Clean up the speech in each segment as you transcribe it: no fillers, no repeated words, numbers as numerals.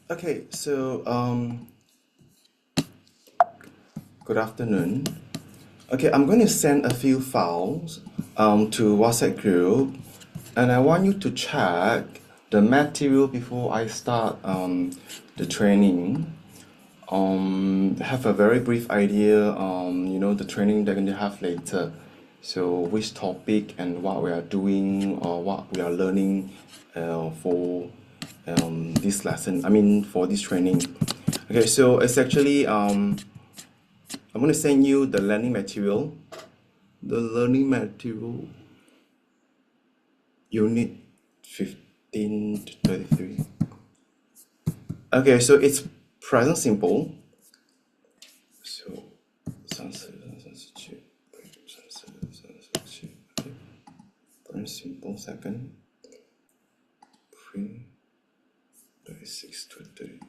Okay, so good afternoon. Okay, I'm going to send a few files to WhatsApp group, and I want you to check the material before I start the training. Have a very brief idea, the training they're going to have later. So which topic and what we are doing or what we are learning for this lesson. I mean for this training. Okay, so it's actually I'm going to send you the learning material. The learning material unit 15 to 33. Okay, so it's present simple. So present simple second print 36 to 30.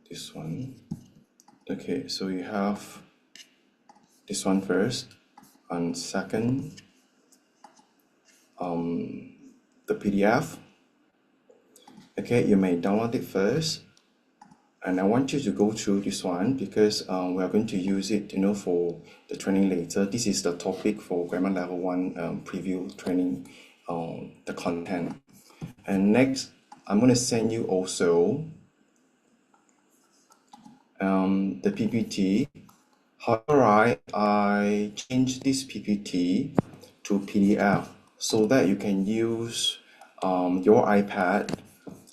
This one. Okay, so you have this one first, and second, the PDF. Okay, you may download it first, and I want you to go through this one because we are going to use it, for the training later. This is the topic for Grammar Level 1 preview training, the content. And next, I'm going to send you also the PPT. However, I changed this PPT to PDF so that you can use your iPad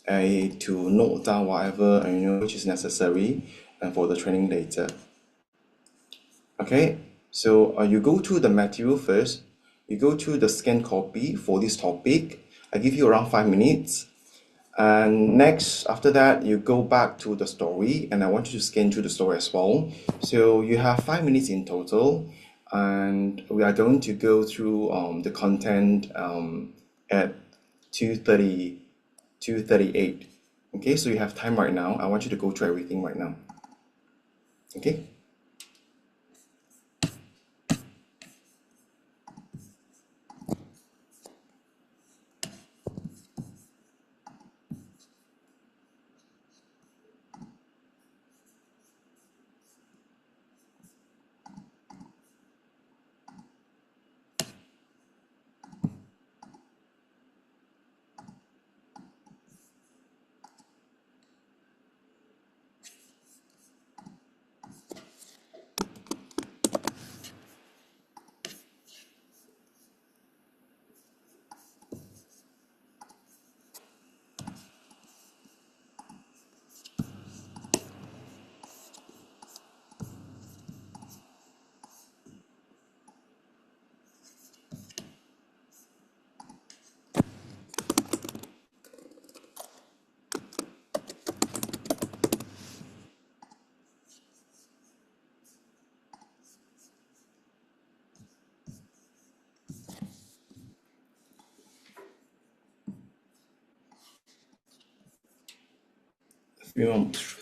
to note down whatever which is necessary and for the training later. Okay, so you go to the material first. You go to the scan copy for this topic. I give you around 5 minutes. And next, after that, you go back to the story, and I want you to scan through the story as well. So you have 5 minutes in total, and we are going to go through the content at 2:30, 2:38. Okay, so you have time right now. I want you to go through everything right now. Okay.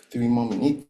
Three more minutes.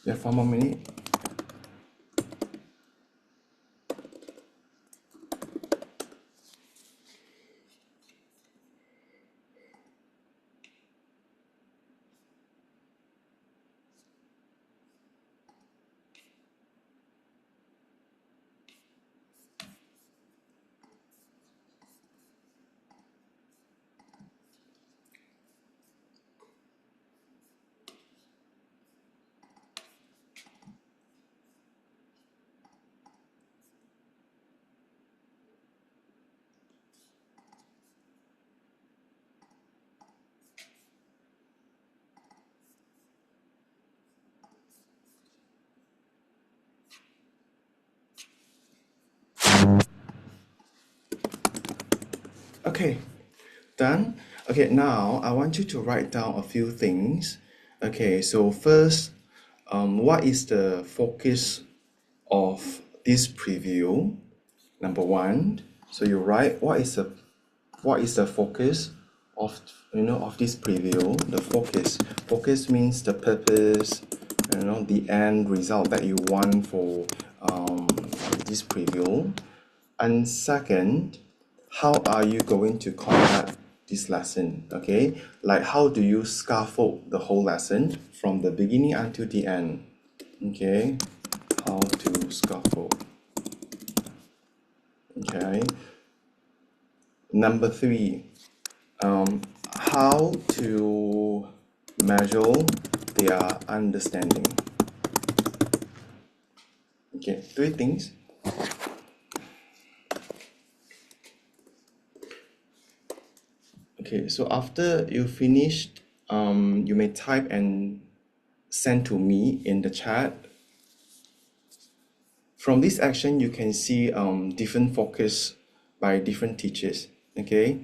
Yeah, 4 more minutes. Okay, done. Okay, now I want you to write down a few things. Okay, so first, what is the focus of this preview? Number one, so you write what is the focus of of this preview. The focus means the purpose, the end result that you want for this preview. And second, how are you going to conduct this lesson? Okay, like how do you scaffold the whole lesson from the beginning until the end? Okay, how to scaffold. Okay, number three, how to measure their understanding. Okay, three things. Okay, so after you finished, you may type and send to me in the chat. From this action, you can see different focus by different teachers. Okay.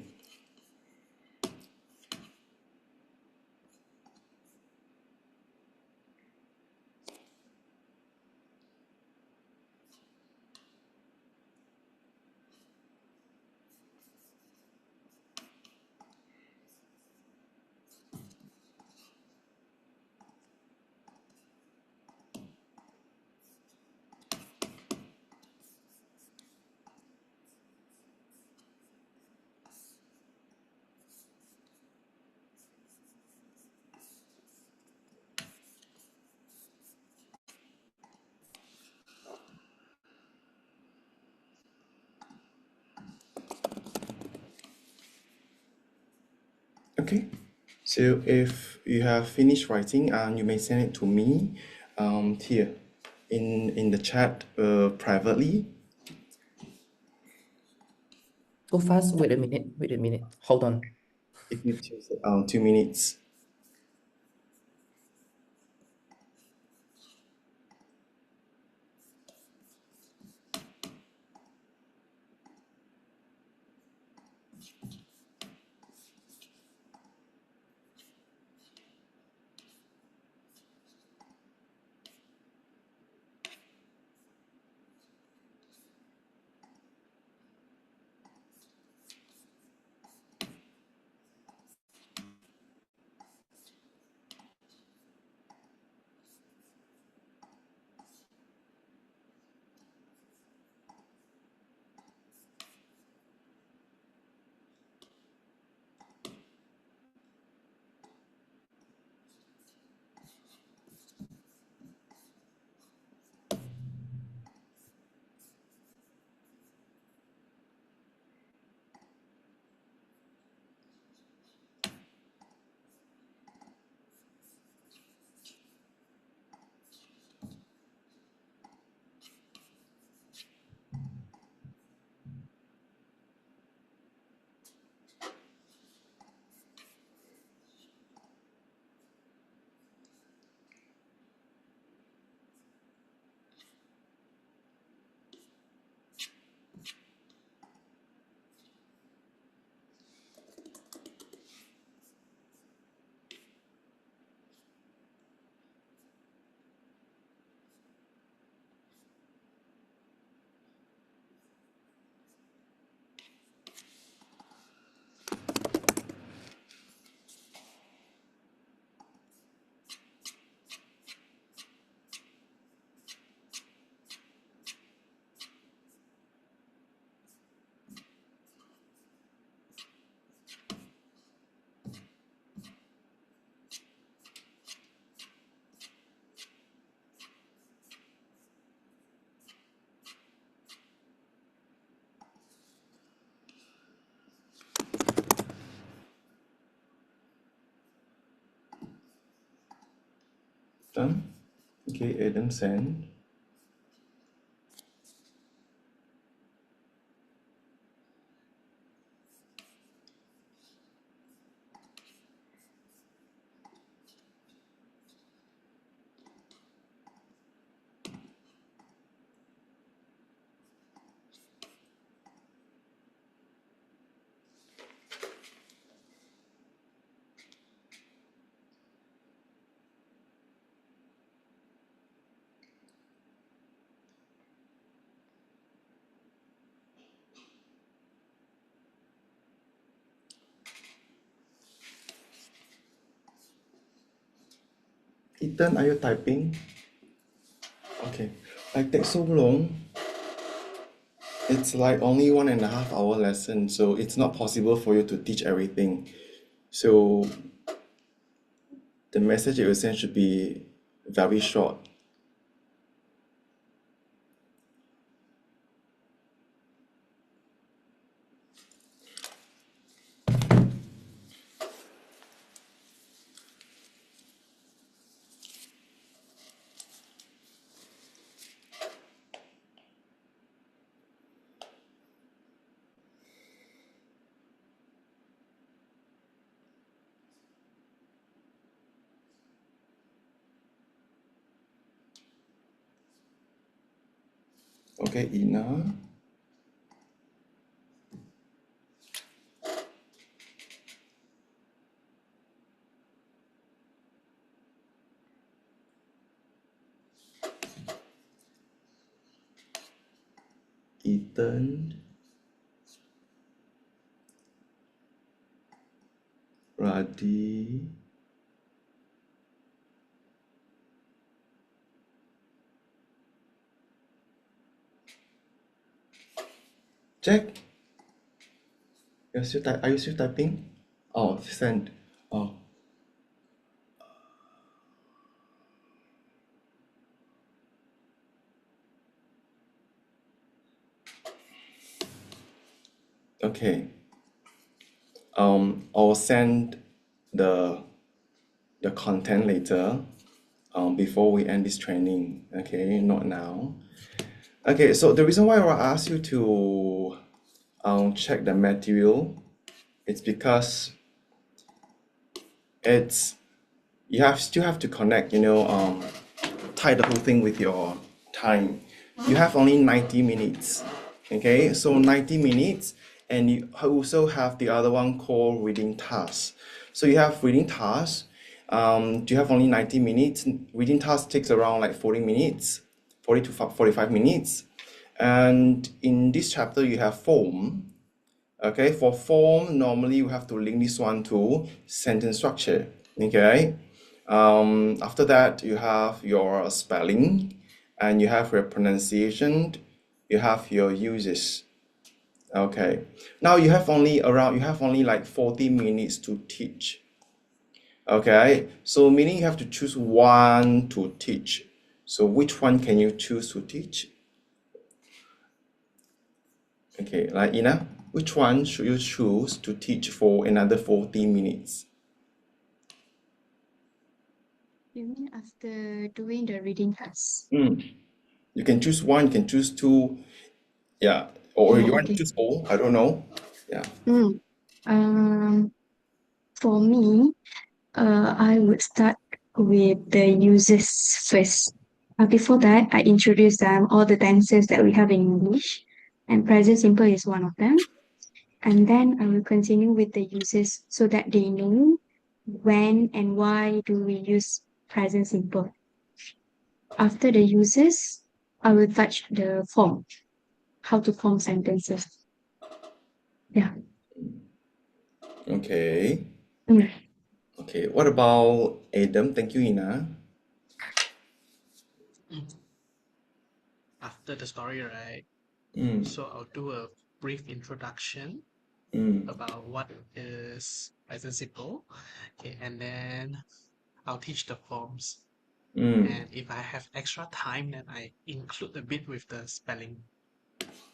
Okay. So if you have finished writing, you may send it to me here in the chat privately. Go fast. Wait a minute. Hold on. If you choose 2 minutes. Done? Okay, Adam send. Ethan, are you typing? Okay. Like take so long. It's like only 1.5 hour lesson, so it's not possible for you to teach everything. So the message you will send should be very short. Okay, Ina. Ethan. Radi. Jack. Are you still typing? Oh, send. Oh. Okay. I'll send the content later. Before we end this training. Okay, not now. Okay, so the reason why I asked you to check the material, it's because it's still have to connect, tie the whole thing with your time. You have only 90 minutes. Okay, so 90 minutes, and you also have the other one called reading task. So you have reading task. You have only 90 minutes. Reading task takes around like 40 minutes, 40 to 45 minutes. And in this chapter, you have form. Okay, for form, normally you have to link this one to sentence structure. Okay, after that, you have your spelling, and you have your pronunciation, you have your uses. Okay, now you have only like 40 minutes to teach. Okay, so meaning you have to choose one to teach. So which one can you choose to teach? Okay, like Ina, which one should you choose to teach for another 40 minutes? You mean after doing the reading task? You can choose one, you can choose two, yeah, or you want to Okay. choose all, I don't know. Yeah. For me, I would start with the uses first. Before that, I introduce them all the tenses that we have in English, and present simple is one of them. And then I will continue with the uses so that they know when and why do we use present simple. After the uses, I will touch the form, how to form sentences. Yeah. Okay. Mm. Okay. What about Adam? Thank you, Ina. After the story, right? Mm, So I'll do a brief introduction mm, about what is present simple. Okay, and then I'll teach the forms. mm. And if I have extra time, then I include a bit with the spelling,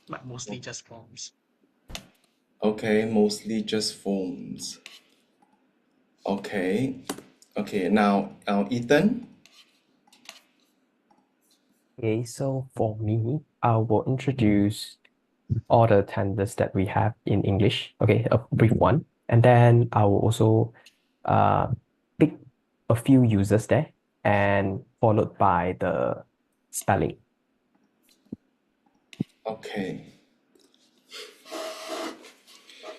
but mostly just forms. Okay, mostly just phones. Okay. Okay, now Ethan. Okay, so for me, I will introduce all the tenses that we have in English. Okay, a brief one. And then I will also pick a few users there and followed by the spelling. Okay.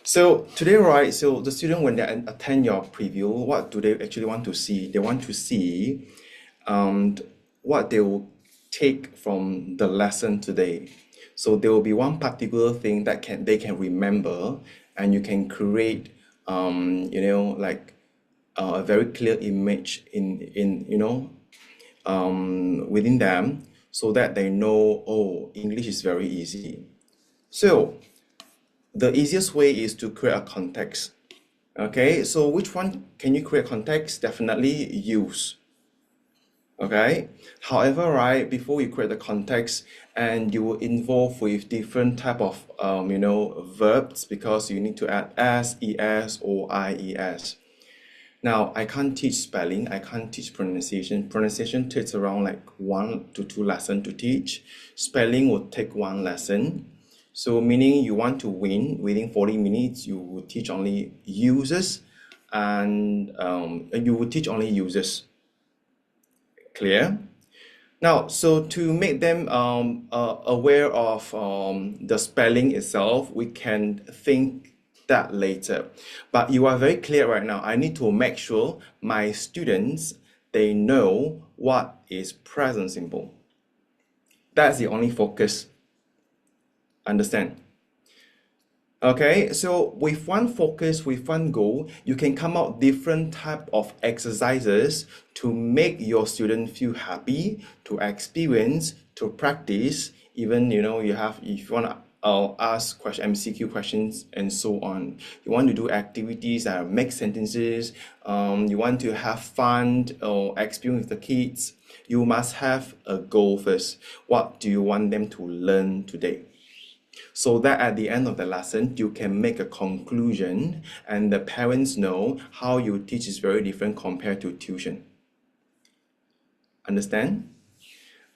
So today, right, so the student, when they attend your preview, what do they actually want to see? They want to see what they will take from the lesson today. So there will be one particular thing that they can remember, and you can create, like a very clear image within them, so that they know, oh, English is very easy. So the easiest way is to create a context. Okay, so which one can you create context? Definitely use. Okay, however, right, before you create the context, and you will involve with different type of verbs, because you need to add s, es, or ies. Now, I can't teach spelling, I can't teach pronunciation. Pronunciation takes around like 1 to 2 lessons to teach. Spelling will take 1 lesson. So meaning you want to win within 40 minutes, you will teach only users, and you will teach only users. Clear? Now, so to make them aware of the spelling itself, we can think that later. But you are very clear right now. I need to make sure my students, they know what is present simple. That's the only focus. Understand? Okay, so with one focus, with one goal, you can come out different type of exercises to make your student feel happy, to experience, to practice. Even you have, if you want to ask MCQ questions and so on. You want to do activities that make sentences. You want to have fun or experience with the kids. You must have a goal first. What do you want them to learn today? So that at the end of the lesson, you can make a conclusion, and the parents know how you teach is very different compared to tuition. Understand?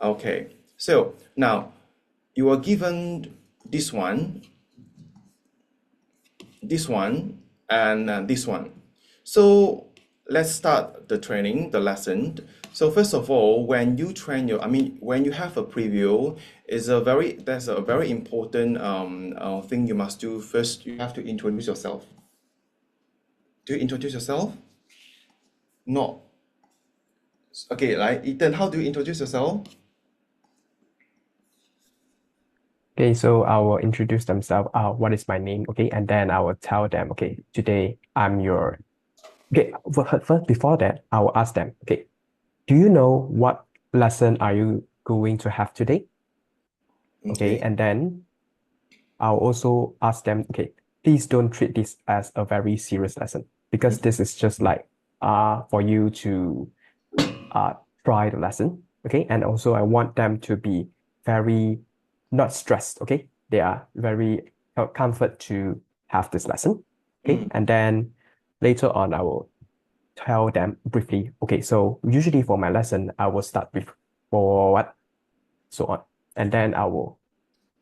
Okay, so now you are given this one, and this one. So let's start the training, the lesson. So first of all, when you train when you have a preview, that's a very important thing you must do. First, you have to introduce yourself. Do you introduce yourself? No. Okay, like Ethan, how do you introduce yourself? Okay, so I will introduce themselves. What is my name? Okay, and then I will tell them, okay, today I'm your. Okay, first before that, I will ask them, okay, do you know what lesson are you going to have today? Okay, and then I'll also ask them, okay, please don't treat this as a very serious lesson, because this is just like for you to try the lesson. Okay, and also I want them to be very not stressed. Okay, they are very comfort to have this lesson. Okay, and then later on I will tell them briefly, okay, so usually for my lesson, I will start with for what, so on. And then I will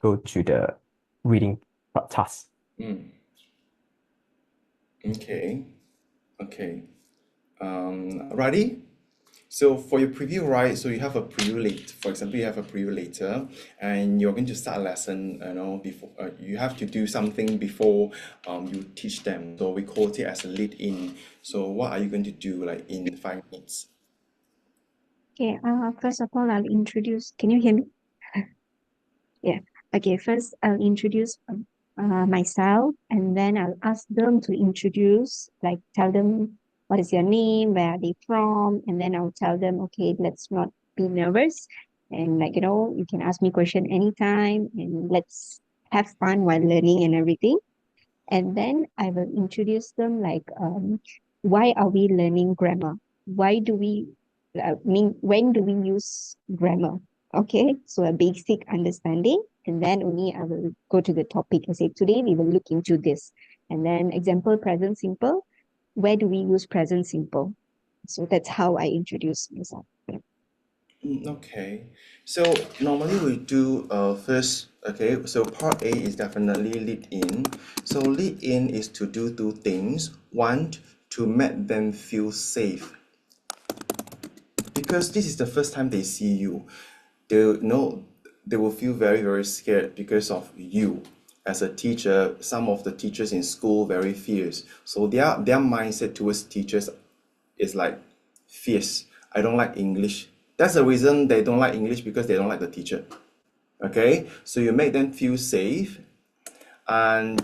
go to the reading task. Okay. Ready? So for your preview, right? So you have a preview later. For example, you have a preview later, and you're going to start a lesson. Before you have to do something before you teach them. So we call it as a lead-in. So what are you going to do, like in 5 minutes? Okay, first of all, I'll introduce. Can you hear me? Yeah. Okay, first I'll introduce myself, and then I'll ask them to introduce, like tell them what is your name, where are they from, and then I'll tell them, okay, let's not be nervous, and you can ask me question anytime, and let's have fun while learning and everything. And then I will introduce them like, why are we learning grammar? Why do we, when do we use grammar? Okay, so a basic understanding, and then only I will go to the topic and say, today we will look into this. And then example, present simple. Where do we use present simple? So that's how I introduce myself. Okay. So normally we do first, okay, so part A is definitely lead in. So lead in is to do two things. One, to make them feel safe. Because this is the first time they see you. They know they will feel very, very scared because of you. As a teacher, some of the teachers in school very fierce. So their mindset towards teachers is like fierce. I don't like English. That's the reason they don't like English, because they don't like the teacher. Okay, so you make them feel safe and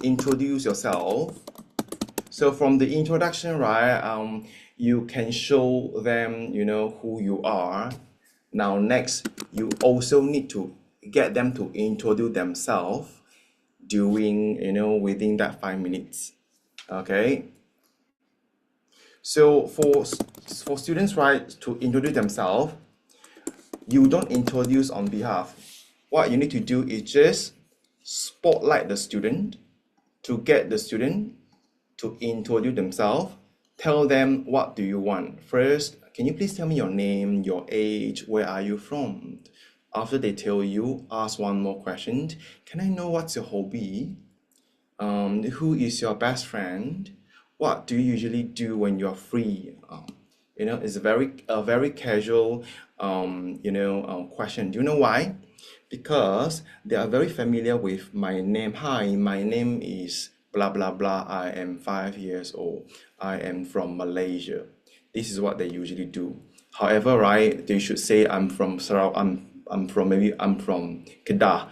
introduce yourself. So from the introduction, right, you can show them, you know, who you are. Now next, you also need to get them to introduce themselves during, you know, within that 5 minutes. Okay. So for students, right, to introduce themselves, you don't introduce on behalf. What you need to do is just spotlight the student to get the student to introduce themselves. Tell them, what do you want? First, can you please tell me your name, your age, where are you from? After they tell you, ask one more question. Can I know what's your hobby? Who is your best friend? What do you usually do when you're free? You know, it's a very casual, question. Do you know why? Because they are very familiar with my name. Hi, my name is blah blah blah. I am 5 years old. I am from Malaysia. This is what they usually do. However, right, they should say I'm from Sarawak. I'm from Kedah,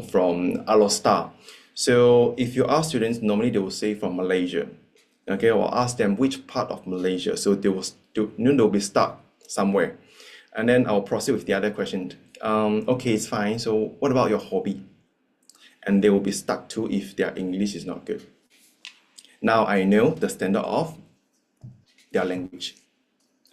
from Alor. So if you ask students, normally they will say from Malaysia. Okay, or ask them which part of Malaysia. So they'll be stuck somewhere. And then I'll proceed with the other question. Okay, it's fine. So what about your hobby? And they will be stuck too if their English is not good. Now I know the standard of their language.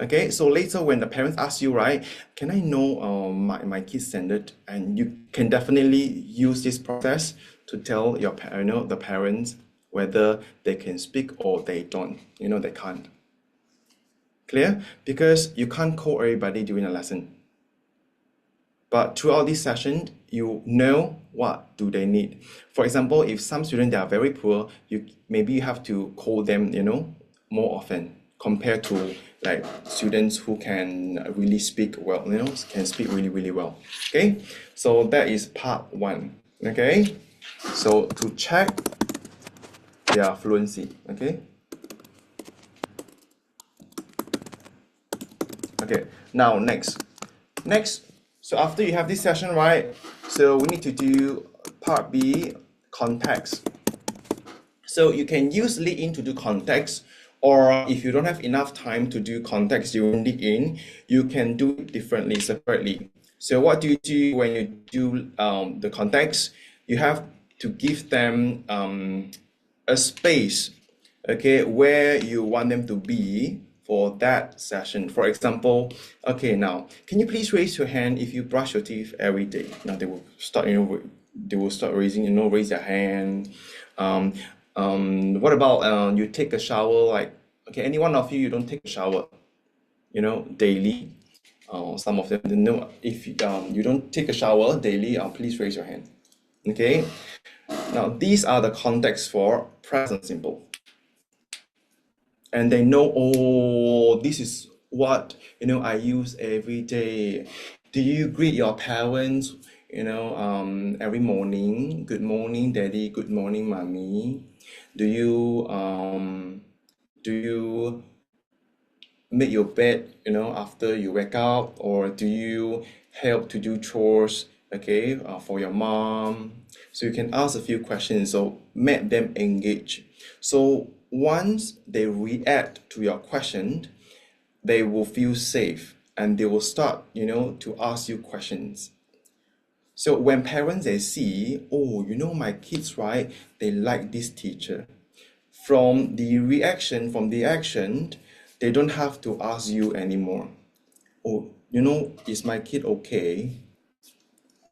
Okay, so later when the parents ask you, right, can I know my kid's standard? And you can definitely use this process to tell the parents whether they can speak or they don't. They can't. Clear? Because you can't call everybody during a lesson. But throughout this session, you know what do they need. For example, if some students they are very poor, maybe you have to call them, more often compared to like students who can really speak well, can speak really, really well. Okay, so that is part 1. Okay, so to check their fluency. Okay. Okay, now next. So after you have this session, right? So we need to do part B, context. So you can use lead in to do context, or if you don't have enough time to do context during lead in, you can do it differently, separately. So what do you do when you do the context? You have to give them a space, okay, where you want them to be for that session. For example, okay, now can you please raise your hand if you brush your teeth every day? Now they will start, raising, raise their hand. What about you take a shower, like, okay, any one of you don't take a shower, daily. Some of them know, if you don't take a shower daily, please raise your hand. Okay, now these are the contexts for present simple. And they know, oh, this is what I use every day. Do you greet your parents every morning? Good morning, daddy. Good morning, mommy. Do you make your bed after you wake up, or do you help to do chores, okay, for your mom? So you can ask a few questions, so make them engage. So once they react to your question, they will feel safe and they will start, to ask you questions. So when parents, they see, oh, my kids, right, they like this teacher. From the action, they don't have to ask you anymore. Oh, is my kid okay?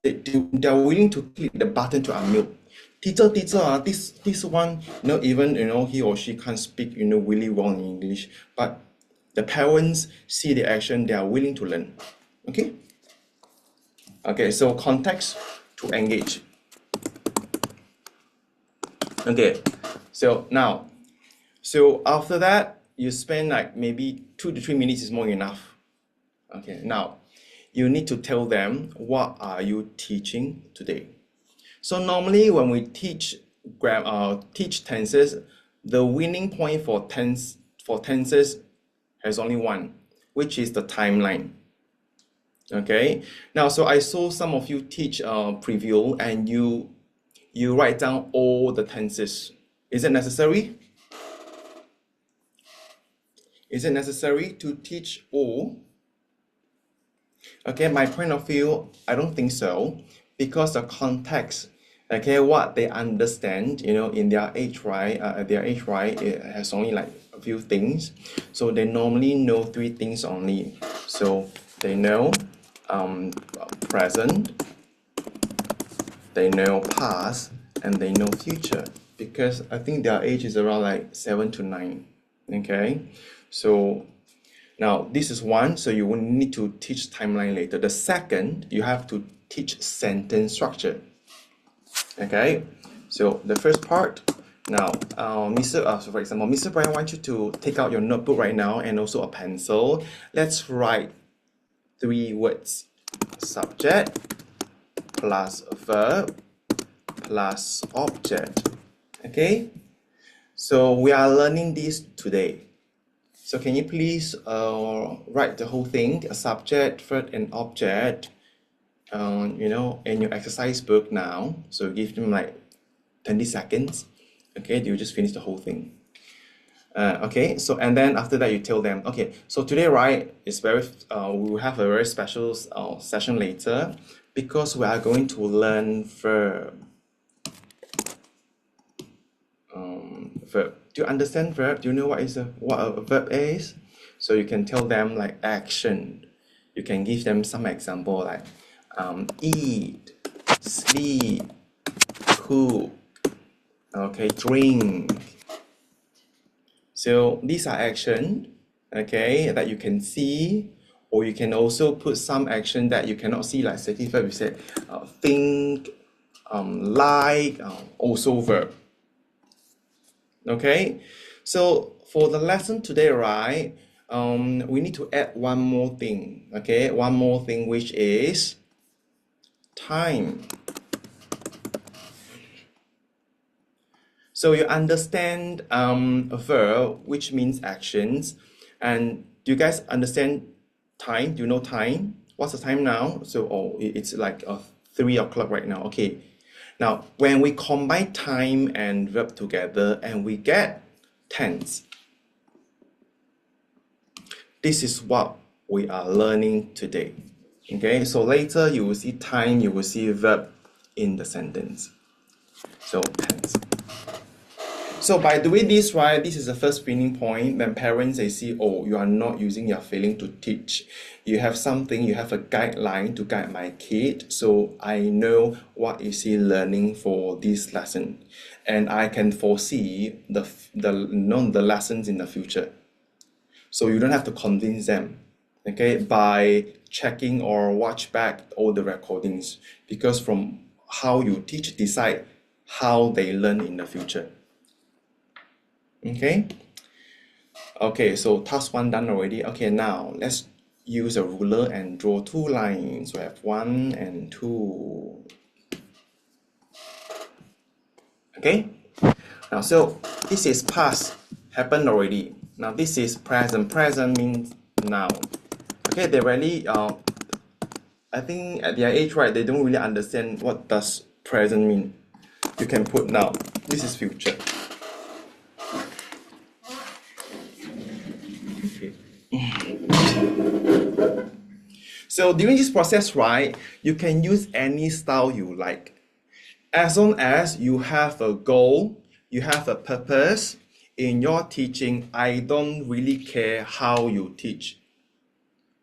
They're willing to click the button to unmute. Teacher, this one, even, he or she can't speak, really well in English, but the parents see the action, they are willing to learn. Okay? Okay, so context to engage. Okay, so now, so after that, you spend like maybe 2 to 3 minutes is more enough. Okay, now you need to tell them what are you teaching today. So normally when we teach tenses, the winning point for tenses has only one, which is the timeline. Okay, now so I saw some of you teach preview and you write down all the tenses. Is it necessary? Is it necessary to teach all? Okay, my point of view, I don't think so, because the context, okay, what they understand, you know, in their age, right? At their age, right, it has only like a few things. So they normally know 3 things only. So they know present, they know past, and they know future. Because I think their age is around like 7 to 9. Okay, so now this is one, so you will need to teach timeline later. The second, you have to teach sentence structure. Okay, so the first part. Now, so for example, Mr. Brian wants you to take out your notebook right now and also a pencil. Let's write 3 words: subject plus verb plus object. Okay, so we are learning this today. So can you please write the whole thing, a subject, verb, and object, you know, in your exercise book now. So give them like 20 seconds. Okay, you just finish the whole thing. Okay, so and then after that you tell them, okay, so today, right, is we will have a very special session later because we are going to learn verb. Verb. Do you understand verb? Do you know what a verb is? So you can tell them like action. You can give them some example like eat, sleep, cook, okay, drink. So these are action, okay, that you can see, or you can also put some action that you cannot see, like stative verb. We said think, like, also verb. Okay, so for the lesson today, right, we need to add one more thing, okay, one more thing, which is time. So you understand a verb, which means actions, and do you guys understand time? Do you know time? What's the time now? So it's like 3 o'clock right now. Okay. Now, when we combine time and verb together and we get tense, this is what we are learning today. Okay, so later you will see time, you will see verb in the sentence. So tense. So by doing this, right, this is the first feeling point. When parents, they see, oh, you are not using your feeling to teach. You have something, you have a guideline to guide my kid. So I know what is he learning for this lesson. And I can foresee the lessons in the future. So you don't have to convince them, okay, by checking or watch back all the recordings. Because from how you teach, decide how they learn in the future. Okay, so task 1 done already. Okay, now let's use a ruler and draw 2 lines. We have 1 and 2. Okay, now so this is past, happened already. Now this is present. Present means now. Okay, they really I think at their age, right, they don't really understand what does present mean. You can put now. This is future. So during this process, right, you can use any style you like. As long as you have a goal, you have a purpose in your teaching, I don't really care how you teach.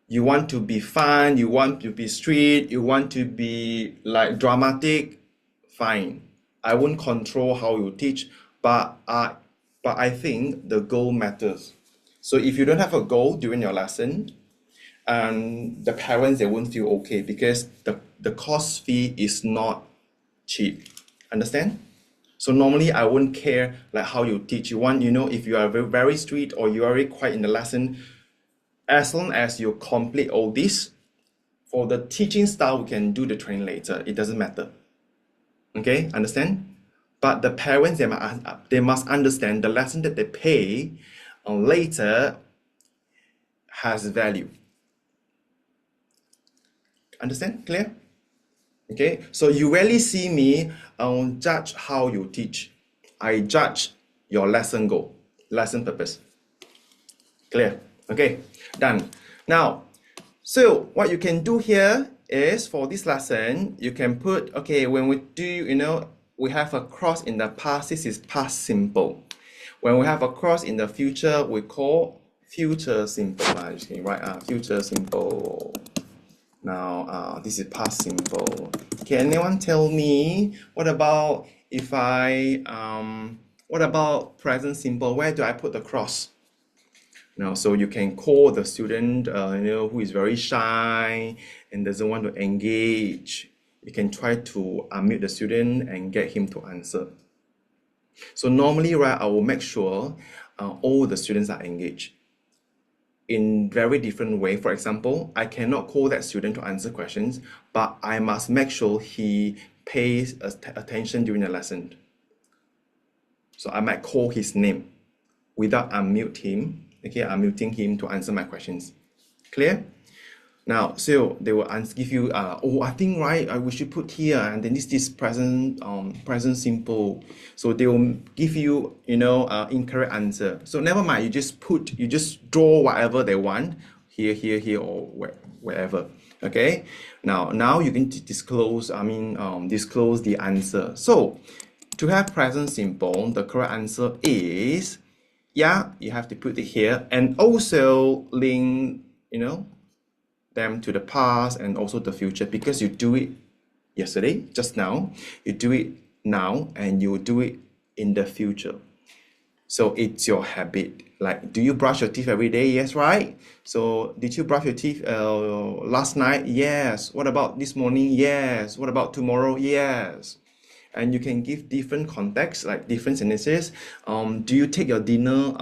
You want to be fun, you want to be strict, you want to be like dramatic, fine. I won't control how you teach, but I think the goal matters. So if you don't have a goal during your lesson, the parents, they won't feel okay because the course fee is not cheap. Understand? So normally I won't care like how you teach. You want, if you are very, very strict or you are already quiet in the lesson, as long as you complete all this, for the teaching style, we can do the training later. It doesn't matter. Okay, understand? But the parents, they must understand the lesson that they pay later has value. Understand? Clear? Okay, so you rarely see me judge how you teach. I judge your lesson goal, lesson purpose. Clear? Okay, done. Now, so what you can do here is for this lesson, you can put, okay, when we do, we have a cross in the past, this is past simple. When we have a cross in the future, we call future simple. You can write future simple. Now, this is past simple. Can anyone tell me what about what about present simple? Where do I put the cross? Now, so you can call the student, who is very shy and doesn't want to engage. You can try to unmute the student and get him to answer. So normally, right, I will make sure all the students are engaged in very different way. For example, I cannot call that student to answer questions, but I must make sure he pays attention during the lesson. So I might call his name without unmuting him to answer my questions. Clear? Now, so they will give you, I think, right, we should put here, and then this is present simple. So they will give you, incorrect answer. So never mind, you just draw whatever they want, here, or wherever. Okay. Now you can disclose the answer. So to have present simple, the correct answer is, you have to put it here, and also link, them to the past and also the future, because you do it yesterday, just now, you do it now, and you do it in the future. So it's your habit. Like, do you brush your teeth every day? Yes, right? So did you brush your teeth last night? Yes. What about this morning? Yes. What about tomorrow? Yes. And you can give different contexts, like different sentences. Do you take your dinner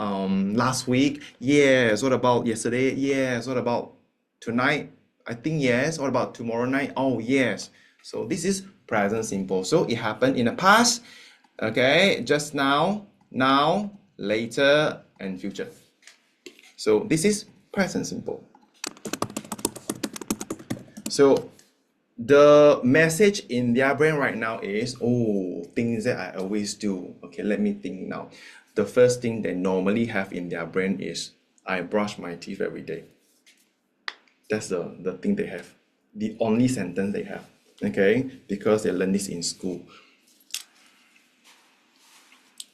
last week? Yes. What about yesterday? Yes. What about tonight? I think yes. What about tomorrow night? Oh, yes. So this is present simple. So it happened in the past, okay, just now, later, and future. So this is present simple. So the message in their brain right now is, things that I always do. Okay, let me think now. The first thing they normally have in their brain is, I brush my teeth every day. That's the thing they have. The only sentence they have. Okay, because they learn this in school.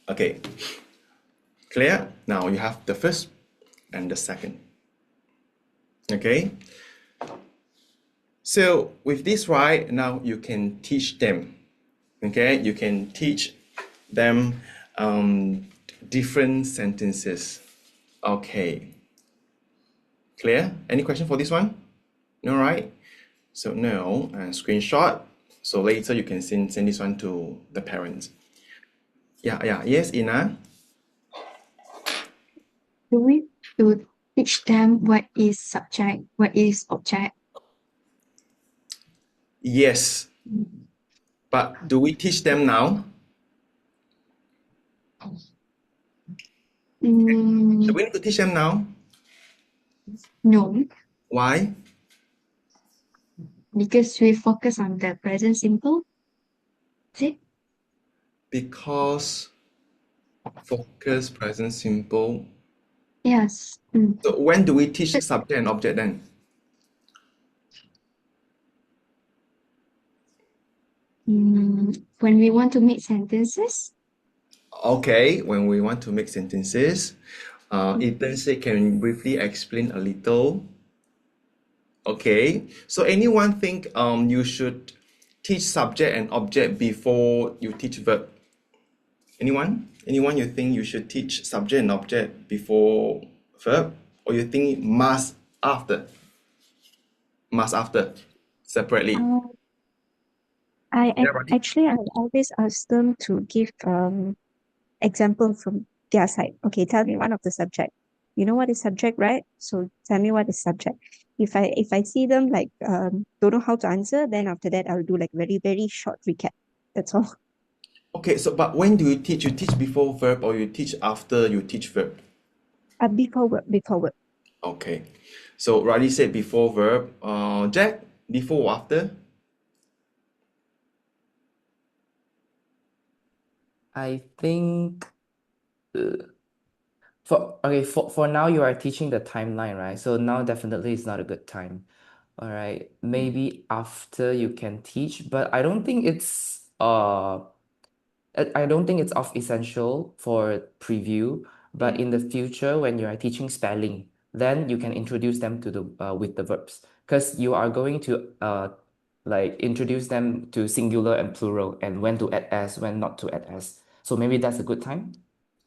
Okay, clear? Now you have the first and the second. Okay, so with this, right, now you can teach them. Okay, you can teach them different sentences. Okay, clear? Any question for this one? No, right? So no, and screenshot. So later you can send this one to the parents. Yes, Ina? Do we to teach them what is subject, what is object? Yes. But do we teach them now? Do we need to teach them now? No, Why? because we focus on the present simple. Is it? Because focus, present simple. Yes. So when do we teach subject and object then? When we want to make sentences. Okay, when we want to make sentences, Ethan said, can you briefly explain a little? Okay, so anyone think you should teach subject and object before you teach verb? Anyone? Anyone you think you should teach subject and object before verb, or you think must after? Must after separately. I Yeah, right. actually I always ask them to give example from their side. Okay, tell me one of the subject. You know what is subject, right? So tell me what is subject. If I see them like don't know how to answer, then after that I'll do like very short recap. That's all. Okay, so but when do you teach? You teach before verb or you teach after you teach verb? Before work. Okay. So Riley said before verb. Jack, before or after? I think for now you are teaching the timeline, right? So now definitely it's not a good time. All right, maybe after you can teach, but I don't think it's I don't think it's of essential for preview, but in the future when you are teaching spelling, then you can introduce them to the with the verbs because you are going to like introduce them to singular and plural and when to add s, when not to add s. So maybe that's a good time.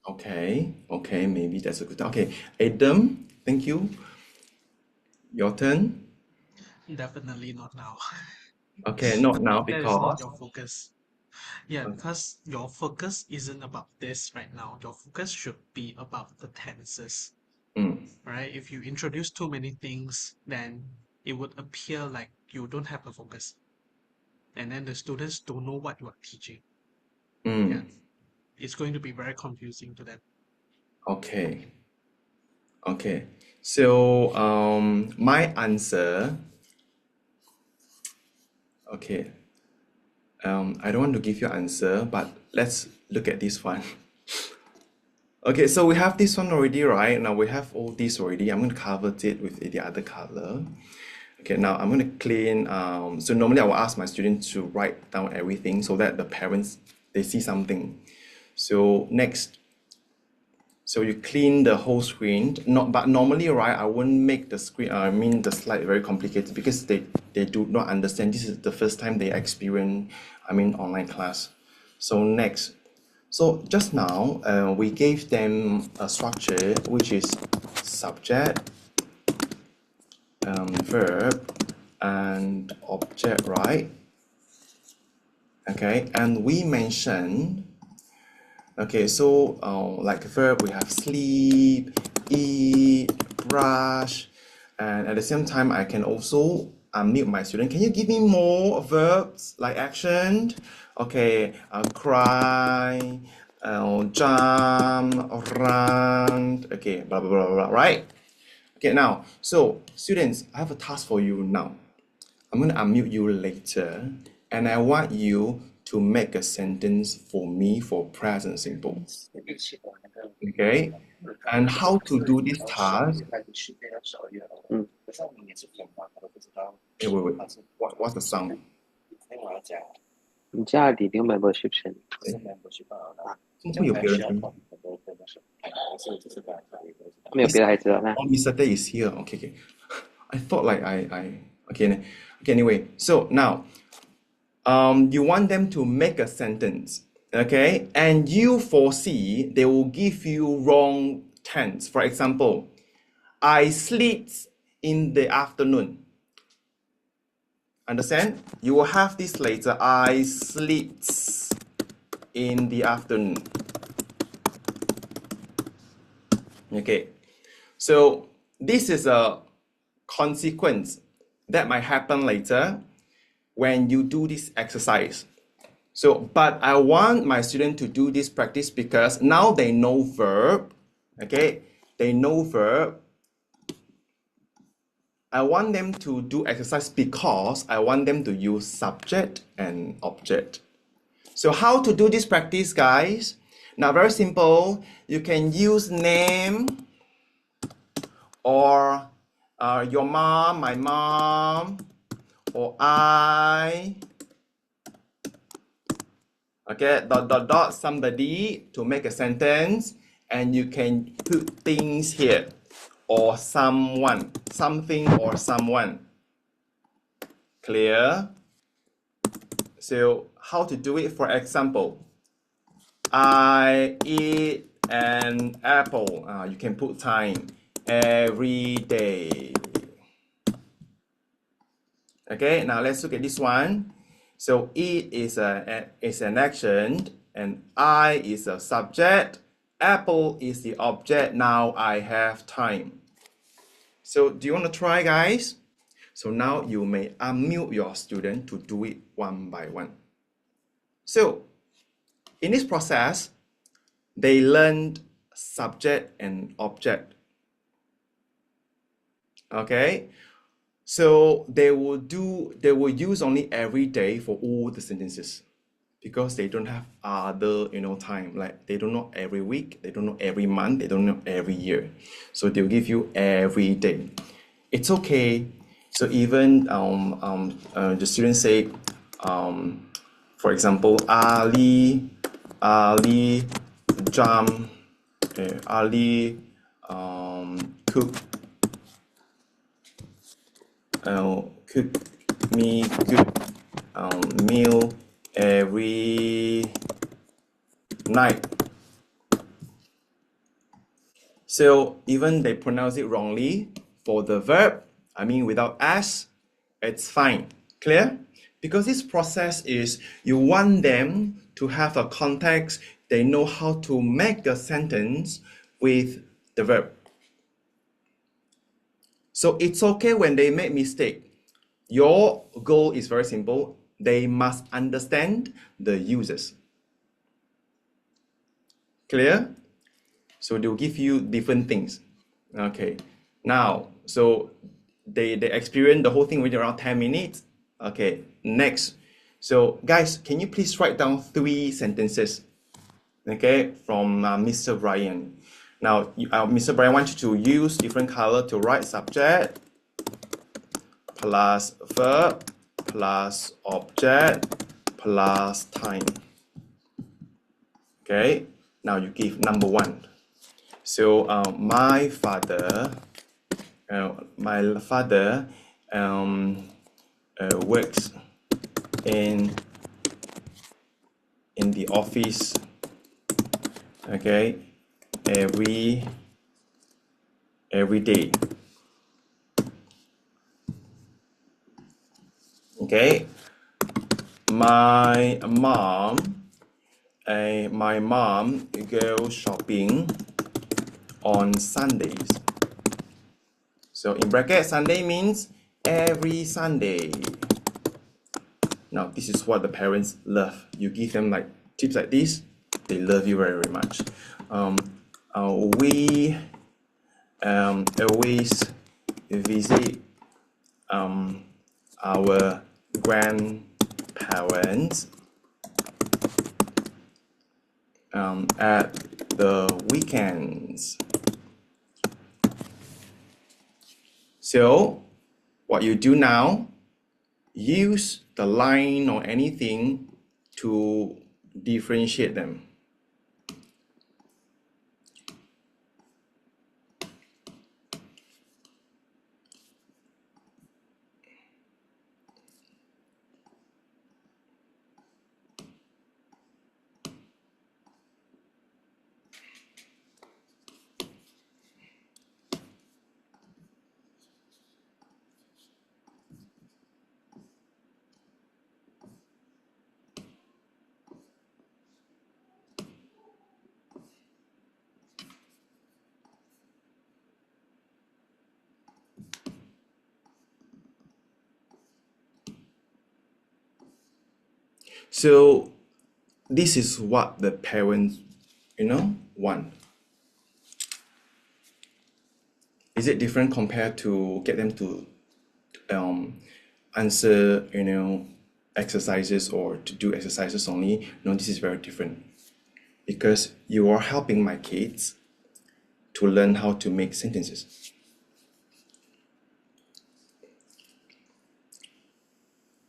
Okay, okay, maybe that's a good. Okay, Adam, thank you. Your turn. Definitely not now. Okay, not now That is not because. your focus. Yeah, because your focus isn't about this right now. Your focus should be about the tenses, Mm, right? If you introduce too many things, then it would appear like you don't have a focus. And then the students don't know what you are teaching. Yeah. mm, It's going to be very confusing to them. okay, okay. So my answer. Okay. I don't want to give you answer, but let's look at this one. Okay, so we have this one already, right? Now we have all this already. I'm going to cover it with the other color. Okay, now I'm going to clean. So normally I will ask my students to write down everything so that the parents, they see something. So next, so you clean the whole screen. Not, but normally, right, I wouldn't make the screen, I mean the slide very complicated because they do not understand. This is the first time they experience, I mean, online class. So next, so just now, we gave them a structure which is subject, verb, and object, right? Okay, and we mentioned, okay, so like verb, we have sleep, eat, brush, and at the same time, I can also unmute my student. Can you give me more verbs like action? Okay, cry, jump, run, okay, blah, blah, blah, blah, right? Okay, now, so students, I have a task for you now. I'm going to unmute you later, and I want you to make a sentence for me for present simple. Okay? And how to do this task? Wait. What's the sound? 你家里有 membership 先？会有别人听？没有别的孩子了吗？ Oh, Mr. Day is here. Okay. I thought like okay. Anyway, so now, you want them to make a sentence, okay? And you foresee they will give you wrong tense. For example, I sleep in the afternoon. Understand? You will have this later. I sleep in the afternoon. Okay. So this is a consequence that might happen later when you do this exercise. So, but I want my student to do this practice because now they know verb, okay? They know verb. I want them to do exercise because I want them to use subject and object. So how to do this practice, guys? Now, very simple. You can use name or your mom, my mom, or I. Okay, somebody to make a sentence, and you can put things here, or someone, something or someone. Clear? So how to do it? For example, I eat an apple. You can put time. every day. Okay, now let's look at this one. So eat is an action, and I is a subject. Apple is the object. Now I have time. So do you want to try, guys? So now you may unmute your student to do it one by one. So in this process, they learned subject and object. Okay, so they will use only every day for all the sentences, because they don't have other time, like they don't know every week, they don't know every month, they don't know every year. So they'll give you every day. It's okay. So even the students say, for example, Ali jump, Ali cook me good meal every night. So even they pronounce it wrongly for the verb, I mean without S, it's fine. Clear? Because this process is, you want them to have a context, they know how to make a sentence with the verb. So it's okay when they make mistake. Your goal is very simple. They must understand the uses. Clear? So they'll give you different things. Okay. Now, so they experience the whole thing within around 10 minutes. Okay, next. So guys, can you please write down 3 sentences, okay, from Mr. Brian. Now, Mr. Brian wants you to use different color to write subject plus verb plus object plus time. Okay, now you give number 1. So my father works in the office, okay, every day. Okay, my mom goes shopping on Sundays. So in bracket, Sunday means every Sunday. Now this is what the parents love. You give them like tips like this, they love you very, very much. We always visit our grandparents at the weekends. So what you do now, use the line or anything to differentiate them. So this is what the parents, want. Is it different compared to get them to answer, exercises or to do exercises only? No, this is very different, because you are helping my kids to learn how to make sentences.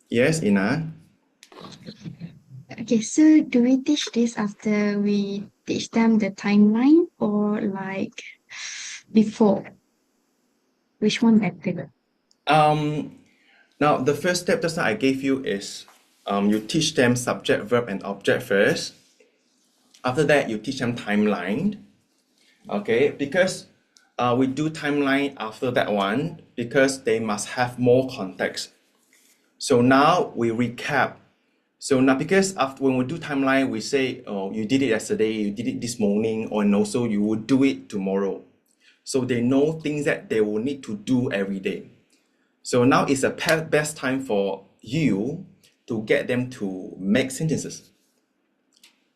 Yes, Ina? Okay, so do we teach this after we teach them the timeline or like before? Which one better? Now the first step just now I gave you is you teach them subject, verb, and object first. After that, you teach them timeline. Okay, because we do timeline after that one because they must have more context. So now we recap. So now because after when we do timeline, we say, oh, you did it yesterday, you did it this morning, and also you will do it tomorrow. So they know things that they will need to do every day. So now is the best time for you to get them to make sentences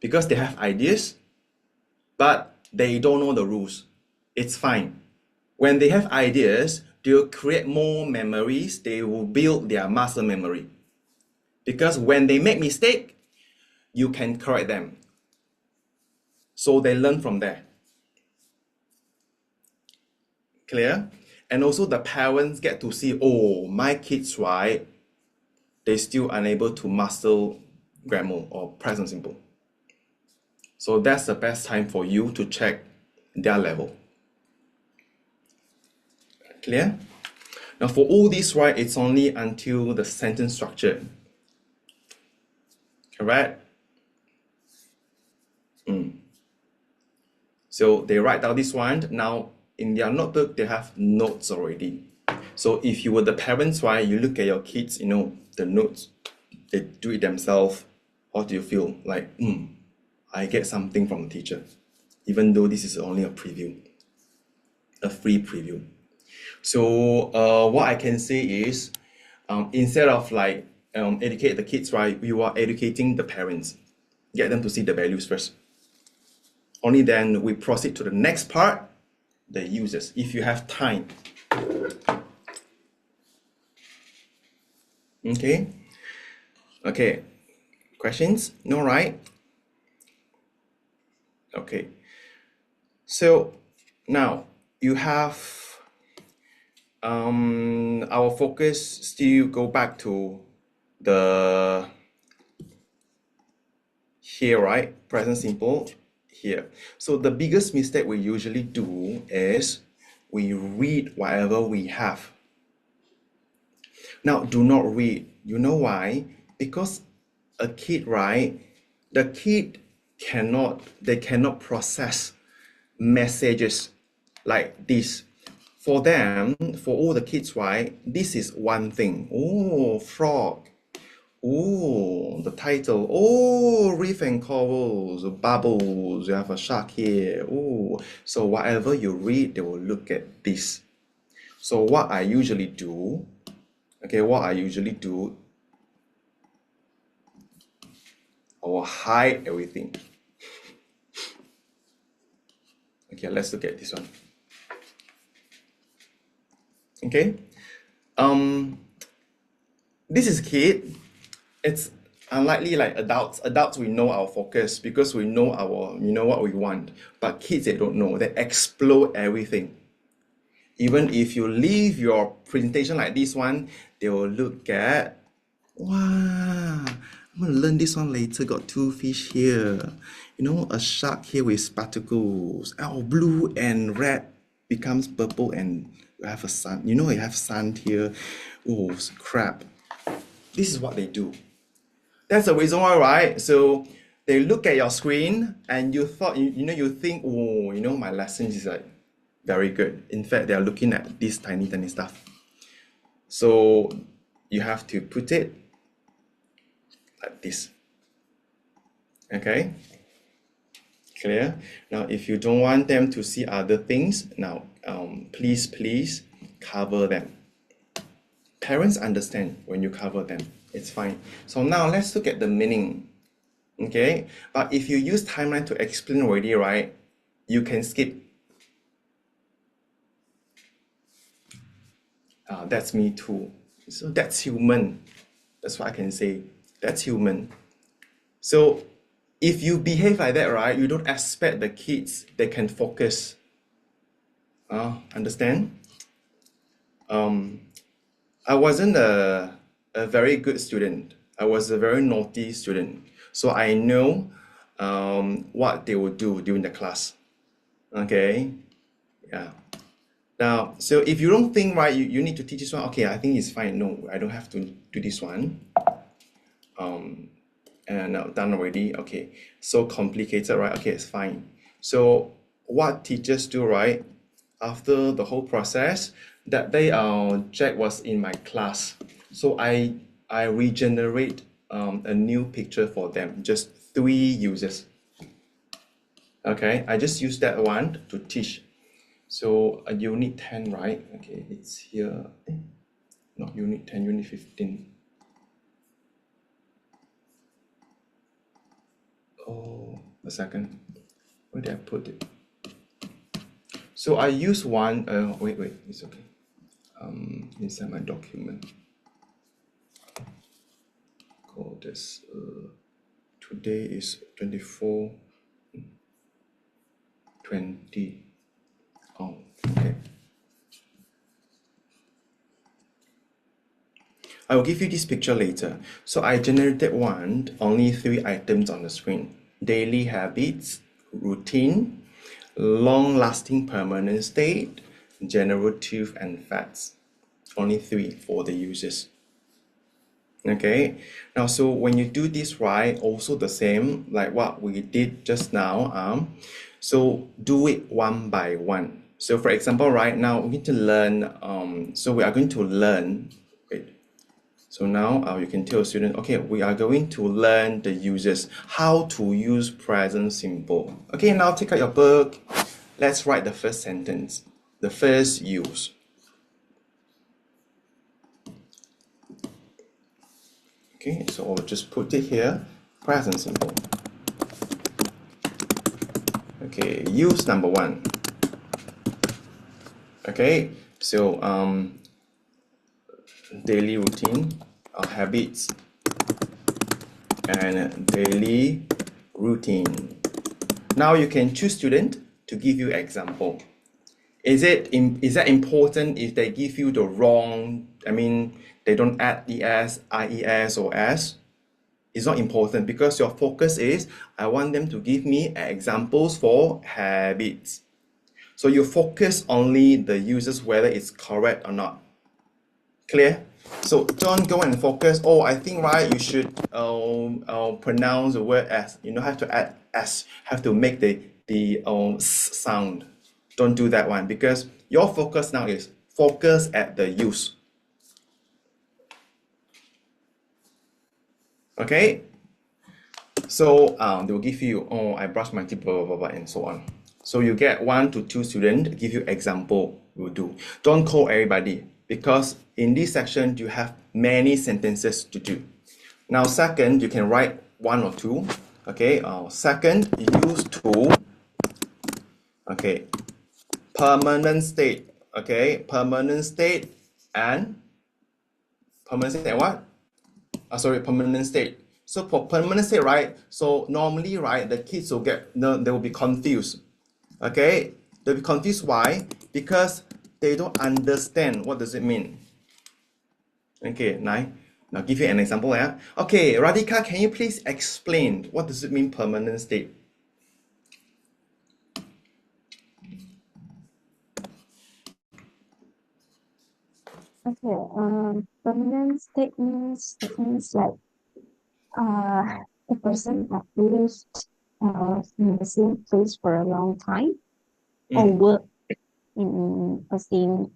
because they have ideas, but they don't know the rules. It's fine. When they have ideas, they'll create more memories. They will build their muscle memory. Because when they make mistake, you can correct them. So they learn from there. Clear? And also the parents get to see, oh, my kids, right, they still unable to master grammar or present simple. So that's the best time for you to check their level. Clear? Now for all this, right, it's only until the sentence structure. Correct? So they write down this one. Now in their notebook, they have notes already. So if you were the parents, right, you look at your kids, you know, the notes, they do it themselves. How do you feel? Like, I get something from the teacher, even though this is only a preview, a free preview. So what I can say is, instead of like educate the kids, right, you are educating the parents. Get them to see the values first. Only then we proceed to the next part, the users, if you have time. Okay. Okay. Questions? No, right? Okay. So now you have our focus still go back to the here, right? Present simple here. So the biggest mistake we usually do is we read whatever we have. Now, do not read. You know why? Because a kid, right? The kid cannot process messages like this. For them, for all the kids, right? This is one thing. Oh, frog. Oh, the title. Oh, reef and corals, bubbles. You have a shark here. Oh, so whatever you read, they will look at this. So what I usually do, I will hide everything. Okay, let's look at this one. Okay, this is kid. It's unlikely like adults. Adults, we know our focus because we know what we want. But kids, they don't know. They explode everything. Even if you leave your presentation like this one, they will look at, wow, I'm gonna learn this one later. Got two fish here. You know, a shark here with spectacles. Oh, blue and red becomes purple and you have a sun. You know, you have sand here. Oh, crap. This is what they do. That's the reason why, right? So they look at your screen and you thought, you think, oh, my lesson is like very good. In fact, they are looking at this tiny stuff. So you have to put it like this. Okay? Clear? Now, if you don't want them to see other things, now, please cover them. Parents understand when you cover them. It's fine. So now let's look at the meaning. Okay? But if you use timeline to explain already, right, you can skip. That's me too. So that's human. That's what I can say. That's human. So if you behave like that, right, you don't expect the kids they can focus. Understand? I wasn't a very good student. I was a very naughty student. So I know what they would do during the class. Okay? Yeah. Now, so if you don't think, right, you need to teach this one, okay, I think it's fine. No, I don't have to do this one. And now done already. Okay, so complicated, right? Okay, it's fine. So what teachers do, right? after the whole process, that day Jack was in my class. So I regenerate a new picture for them, just 3 users. Okay, I just use that one to teach. So unit 10, right? Okay, it's here. Not unit 10, unit 15. Oh, a second. Where did I put it? So I use one, wait, it's okay. Inside my document. Call this, today is 24, 20. Oh, okay. I will give you this picture later. So I generated one, only 3 items on the screen. Daily habits, routine, long-lasting permanent state, generative and facts. Only 3 for the users. Okay, now so when you do this right, also the same like what we did just now. So do it one by one. So for example, right now we need to learn. So we are going to learn. Wait. So now you can tell a student, okay, we are going to learn the uses, how to use present simple. Okay, now take out your book. Let's write the first sentence, the first use. Okay, so I'll just put it here, present simple. Okay, use number 1. Okay, so daily routine, habits, and daily routine. Now you can choose student to give you example. Is that important if they give you the wrong, they don't add es, ies, or s? It's not important because your focus is, I want them to give me examples for habits. So you focus only the users whether it's correct or not. Clear? So don't go and focus, oh, I think right, you should pronounce the word s. You don't have to add s, have to make the sound. Don't do that one because your focus now is focus at the use. Okay? So they will give you, oh, I brush my teeth, blah, blah, blah, blah, and so on. So you get 1 to 2 students, give you example, will do. Don't call everybody because in this section, you have many sentences to do. Now, second, you can write 1 or 2. Okay, second, use to, okay, permanent state. Okay, permanent state and what? Permanent state. So for permanent state, right? So normally, right, the kids will they will be confused. Okay, they'll be confused. Why? Because they don't understand what does it mean. Okay, now give you an example. Yeah. Okay, Radhika, can you please explain what does it mean permanent state? Okay, permanent state means like the person that lived in the same place for a long time or work in the same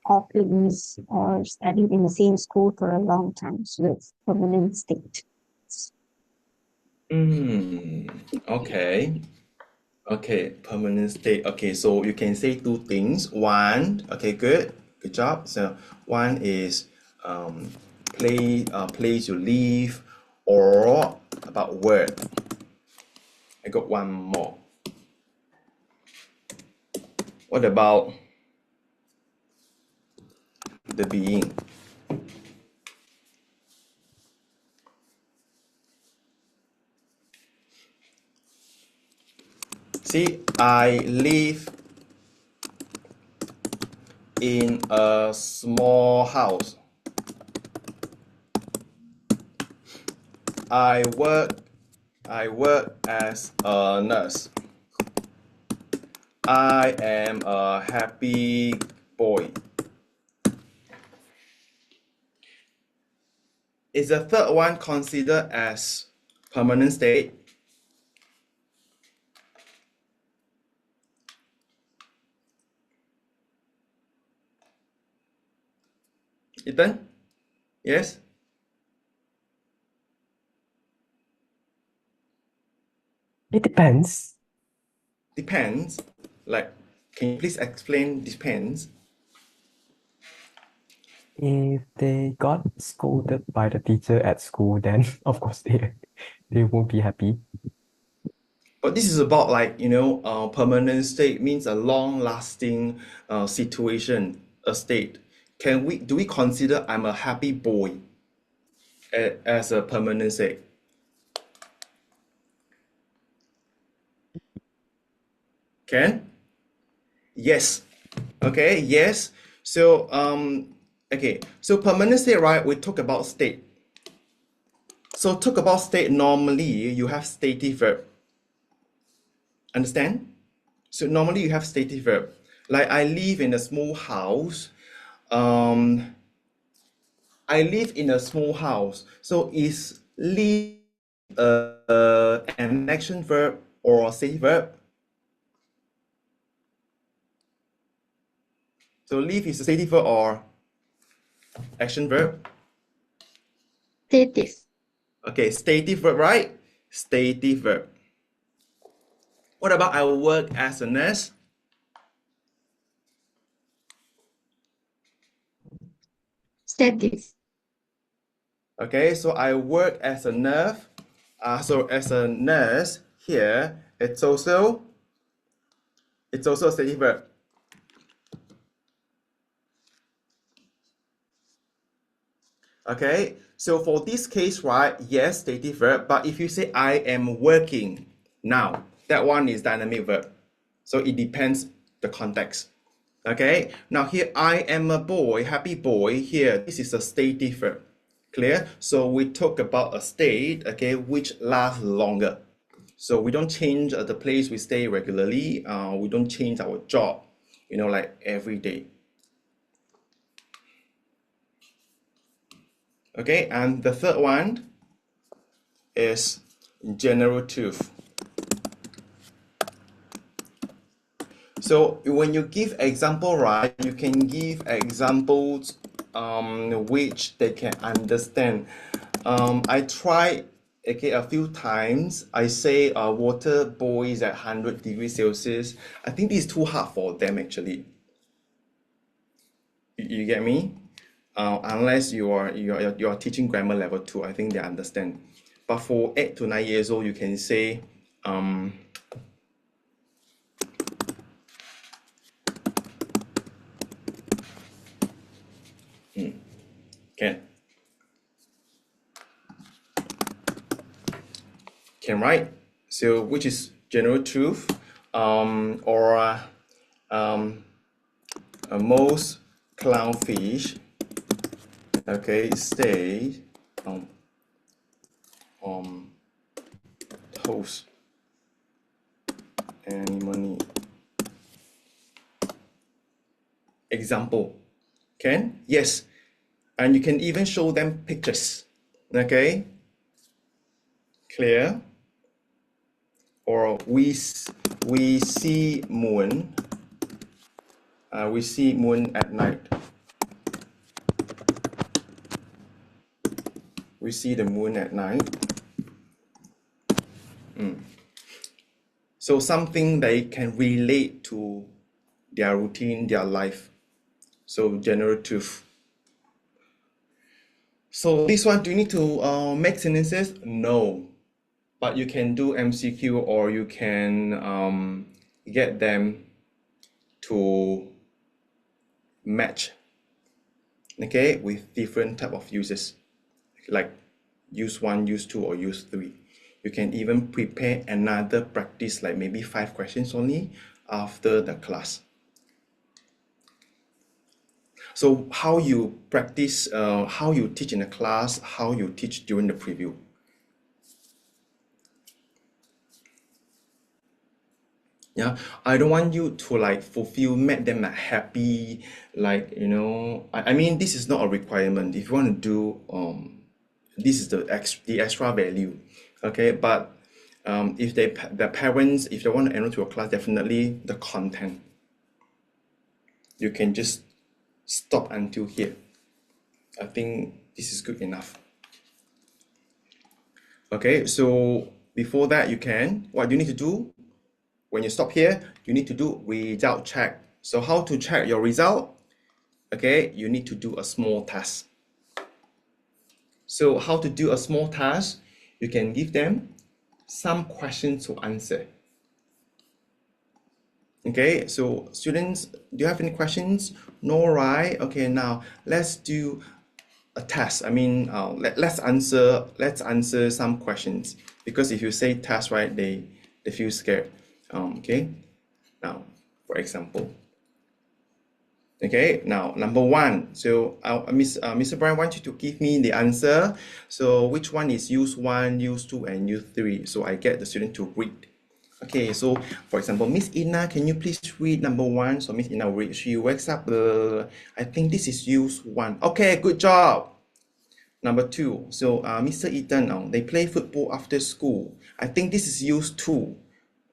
office or studied in the same school for a long time. So it's permanent state. Okay. Okay, permanent state. Okay, so you can say 2 things. 1, okay, good job. So 1 is place you live or about word. I got 1 more. What about the being? See, I live in a small house. I work as a nurse. I am a happy boy. Is the third one considered as permanent state? Ethan? Yes? It depends. Depends. Like, can you please explain depends? If they got scolded by the teacher at school, then of course they won't be happy. But this is about like, permanent state means a long-lasting situation, a state. Do we consider I'm a happy boy as a permanent state? Can? Yes. Okay, yes. So okay, so permanent state, right? We talk about state. So talk about state, normally you have stative verb. Understand? So normally you have stative verb. Like I live in a small house. I live in a small house. So is live an action verb or a stative verb? So live is a stative verb or action verb? Stative. Okay, stative verb, right? Stative verb. What about I work as a nurse? Stative. Okay, so I work as a nurse. So as a nurse here, it's also a stative verb. Okay, so for this case, right? Yes, stative verb. But if you say I am working now, that one is dynamic verb. So it depends the context. Okay, now here I am a boy, happy boy. Here, this is a stative verb. Clear? So we talk about a state, okay, which lasts longer. So we don't change the place we stay regularly. We don't change our job, like every day. Okay, and the third one is generative. So when you give example, right, you can give examples which they can understand. I tried a few times. I say water boils at 100 degrees Celsius. I think this is too hard for them actually. You get me? Unless you are teaching grammar level 2, I think they understand. But for 8 to 9 years old, you can say can write. So which is general truth, or most clownfish, okay, stay toast anemone. Example. Can? Yes. And you can even show them pictures. Okay? Clear? Or we see moon. We see moon at night. We see the moon at night. So something they can relate to their routine, their life. So generative. So this one, do you need to make sentences? No. But you can do MCQ, or you can get them to match, okay, with different type of uses, like use 1, use 2, or use 3. You can even prepare another practice, like maybe 5 questions only after the class. So how you practice, how you teach in the class, how you teach during the preview. Yeah, I don't want you to like make them happy, like I mean, this is not a requirement. If you want to do this is the extra value, okay? But if the parents, if they want to enroll to a class, definitely the content, you can just stop until here, I think this is good enough. Okay, so before that, what you need to do when you stop here, you need to do result check. So how to check your result? Okay, you need to do a small task. So how to do a small task? You can give them some questions to answer. Okay, so students, do you have any questions? No, right? Okay, now let's do a test. I mean, let's answer some questions, because if you say test, right, they feel scared. Okay, now for example. Okay, now number one. So Mr. Brian wants you to give me the answer. So which one is use one, use two, and use three? So I get the student to read. Okay, so for example, Miss Ina, can you please read number one? So Miss Ina read. She wakes up. I think this is use one. Okay, good job. Number two. So Mr. Ethan, they play football after school. I think this is use two.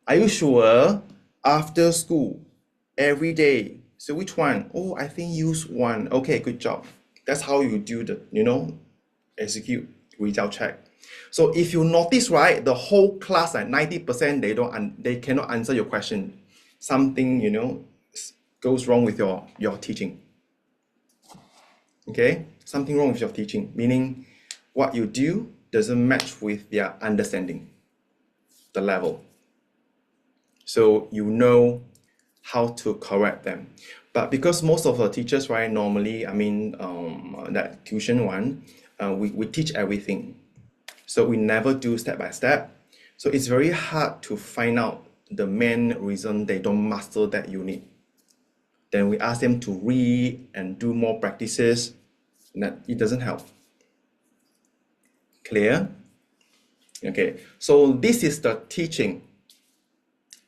Are you sure? After school, every day. So which one? Oh, I think use one. Okay, good job. That's how you do execute result check. So if you notice, right, the whole class at 90% they cannot answer your question. Something goes wrong with your teaching. Okay, something wrong with your teaching, meaning what you do doesn't match with their understanding, the level. So you know how to correct them. But because most of the teachers, right, normally, I mean, that tuition one, we teach everything. So we never do step by step. So it's very hard to find out the main reason they don't master that unit. Then we ask them to read and do more practices. That it doesn't help. Clear? Okay, so this is the teaching.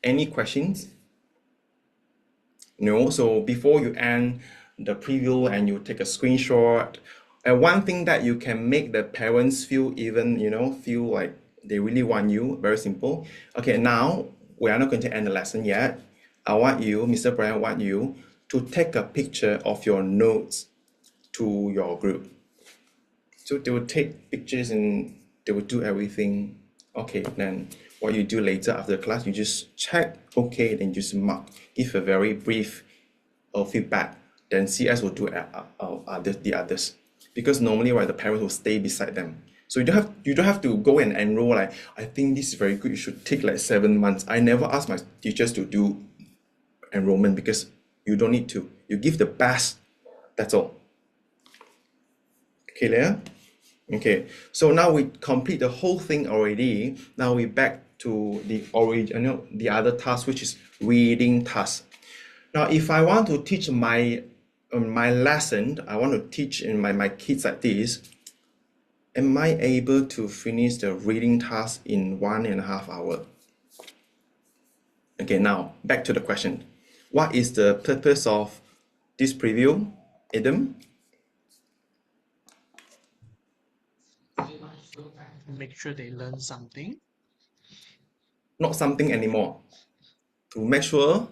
Any questions? No, so before you end the preview and you take a screenshot, and one thing that you can make the parents feel feel like they really want you, very simple. Okay, now we are not going to end the lesson yet. I want you, Mr. Brian, want you to take a picture of your notes to your group. So they will take pictures and they will do everything. Okay, then what you do later after class, you just check, okay, then just mark, give a very brief feedback. Then CS will do the others, because normally, right, the parents will stay beside them. So you don't have to go and enroll like, I think this is very good, you should take like 7 months. I never ask my teachers to do enrollment because you don't need to. You give the best, that's all. Clear? Okay, so now we complete the whole thing already. Now we back to the the other task, which is reading task. Now, if I want to teach my lesson, I want to teach in my kids like this, am I able to finish the reading task in 1.5 hours? Okay, now back to the question. What is the purpose of this preview, Adam? Make sure they learn something. Not something anymore. To make sure,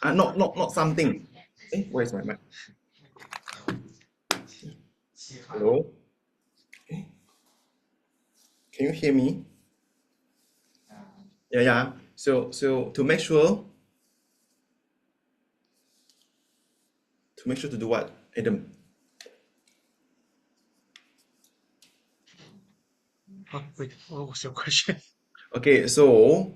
Huh. not something. Where's my mic? Hello? Can you hear me? Yeah. So to make sure to do what, Adam? Oh, wait, what was your question? Okay, so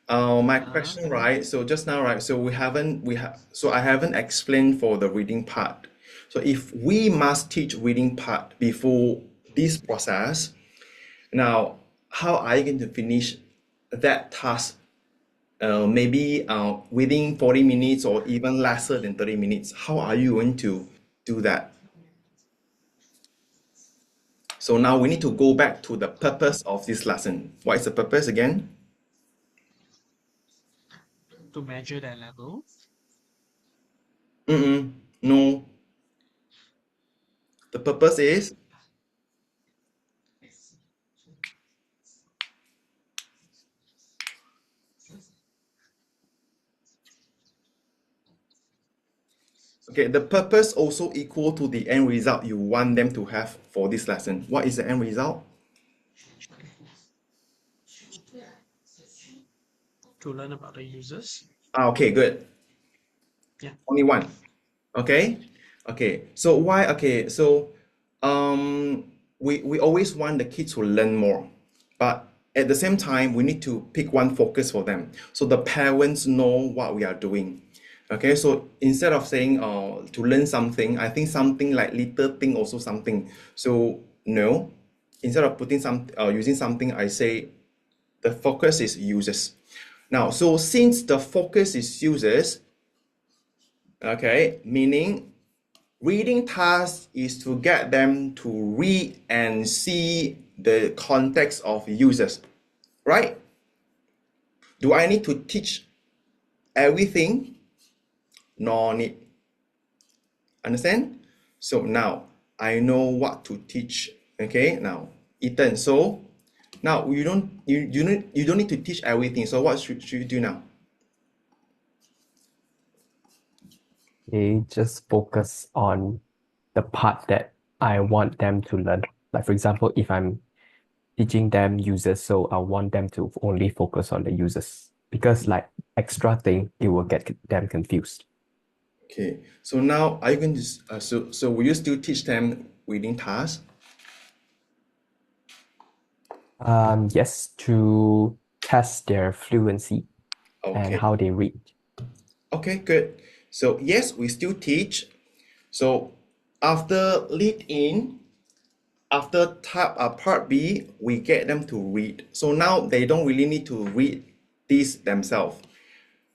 my question, right? So just now, right? So I haven't explained for the reading part. So if we must teach reading part before this process, now how are you going to finish that task? Maybe within 40 minutes or even lesser than 30 minutes. How are you going to do that? So now we need to go back to the purpose of this lesson. What is the purpose again? To measure their level. No. The purpose is Okay, the purpose also equal to the end result you want them to have for this lesson. What is the end result? To learn about the users. Okay, good. Yeah. Only one. Okay. Okay. So why? Okay. So we always want the kids to learn more, but at the same time we need to pick one focus for them so the parents know what we are doing. Okay. So instead of saying to learn something, I think something like little thing also something. So no, instead of putting using something, I say the focus is users. Now, so since the focus is users, okay, meaning reading task is to get them to read and see the context of users, right? Do I need to teach everything? No need. Understand? So now I know what to teach. Okay, now Ethan. So now you don't need to teach everything. So what should you do now? They just focus on the part that I want them to learn. Like for example, if I'm teaching them users, so I want them to only focus on the users because like extra thing, it will get them confused. Okay, so now are you going to so will you still teach them reading tasks? Yes, to test their fluency and Okay. how they read. Okay, good. So yes, we still teach. So after lead in, after part B, we get them to read. So now they don't really need to read this themselves.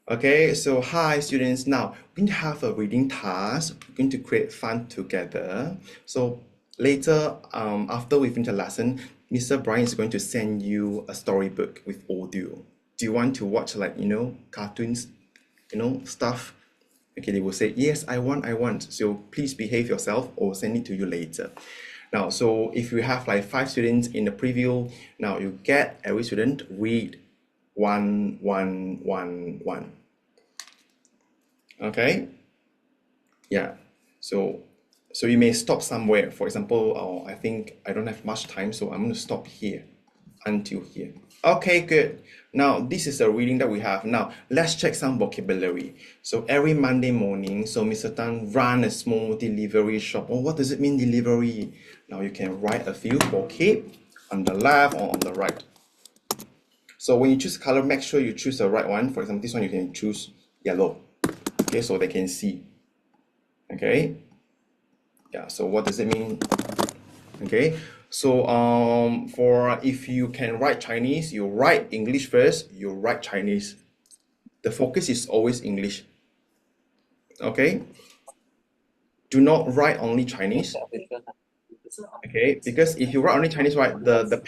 Okay, so hi students. Now we're going to have a reading task. We're going to create fun together. So later, after we finish the lesson, Mr. Brian is going to send you a storybook with audio. Do you want to watch cartoons, stuff? Okay, they will say, yes, I want. So please behave yourself or send it to you later. Now, so if you have like 5 students in the preview, now you get every student read one. Okay? Yeah. So you may stop somewhere. For example, I think I don't have much time, so I'm going to stop here until here. Okay, good. Now, this is the reading that we have. Now, let's check some vocabulary. So every Monday morning, so Mr. Tan run a small delivery shop. Oh, what does it mean, delivery? Now, you can write a few vocab on the left or on the right. So when you choose color, make sure you choose the right one. For example, this one you can choose yellow. Okay, so they can see. Okay. Yeah, so what does it mean? Okay, so for if you can write Chinese, you write English first, you write Chinese. The focus is always English. Okay, do not write only Chinese. Okay, because if you write only Chinese, right, the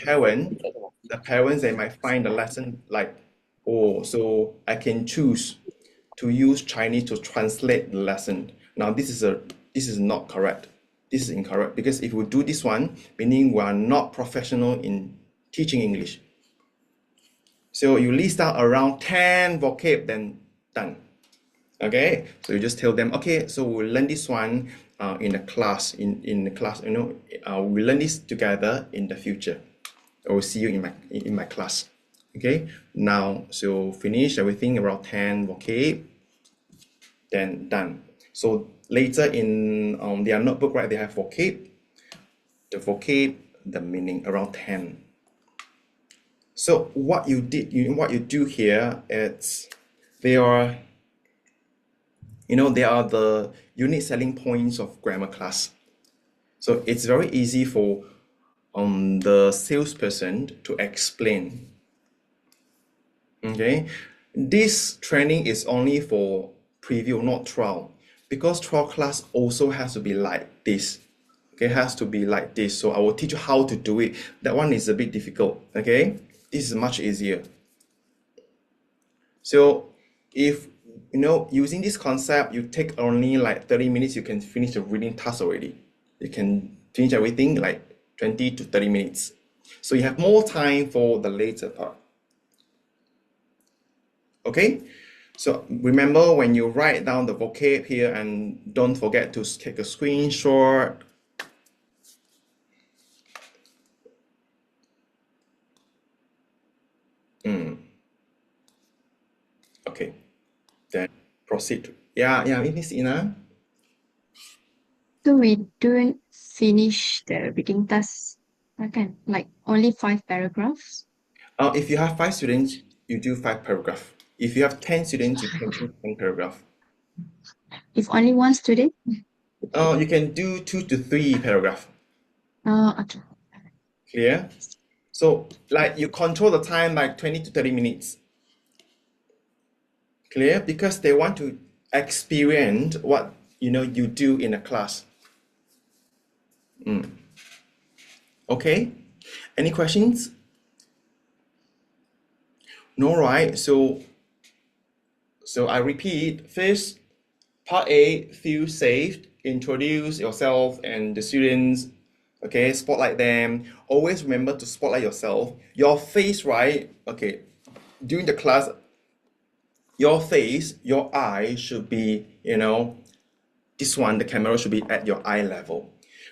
parents, they might find the lesson like, oh, so I can choose to use Chinese to translate the lesson. Now this is not correct. This is incorrect because if we do this one, meaning we are not professional in teaching English. So you list out around 10 vocab, then done. Okay, so you just tell them, okay, so we'll learn this one in the class, in the class, we learn this together in the future. I will see you in my class. Okay, now so finish everything around 10 vocab, then done. So later in their notebook, right, they have vocab, the meaning around 10. So what you do here, they are the unique selling points of grammar class. So it's very easy for the salesperson to explain. Okay, this training is only for preview, not trial, because trial class also has to be like this. Okay, has to be like this. So I will teach you how to do it. That one is a bit difficult. Okay, this is much easier. So if using this concept, you take only like 30 minutes, you can finish the reading task already. You can finish everything like 20 to 30 minutes. So you have more time for the later part. Okay, So remember when you write down the vocab here, and don't forget to take a screenshot. Okay, then proceed. Yeah, Miss Ina. So we don't finish the reading task, okay? Like only 5 paragraphs. If you have 5 students, you do 5 paragraphs. If you have 10 students, you can do 10 paragraphs. If only one student, You can do 2 to 3 paragraphs. okay. Clear? So like you control the time like 20 to 30 minutes. Clear? Because they want to experience what you do in a class. Okay? Any questions? No, right? So I repeat, first, part A, feel safe, introduce yourself and the students, okay, spotlight them. Always remember to spotlight yourself. Your face, right? Okay, during the class, your face, your eye should be, this one, the camera should be at your eye level.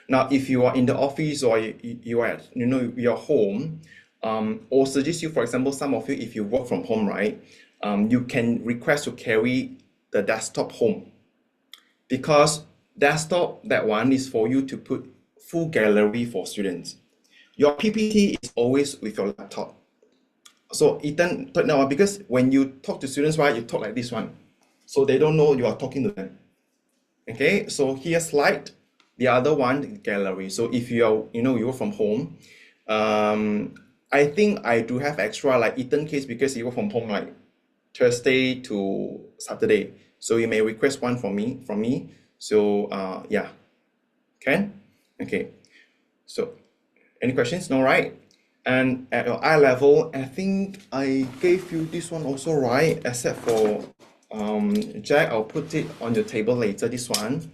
Now, if you are in the office or you are at, your home, or suggest you, for example, some of you, if you work from home, right, you can request to carry the desktop home, because desktop, that one is for you to put full gallery for students. Your PPT is always with your laptop. So Ethan, now because when you talk to students, right, you talk like this one, so they don't know you are talking to them. Okay, so here slide, the other one gallery. So if you are, you work from home, I think I do have extra like Ethan case, because you work from home like Thursday to Saturday. So you may request one from me. So yeah, okay. So any questions? No, right? And at your eye level, I think I gave you this one also, right? Except for Jack, I'll put it on your table later, this one.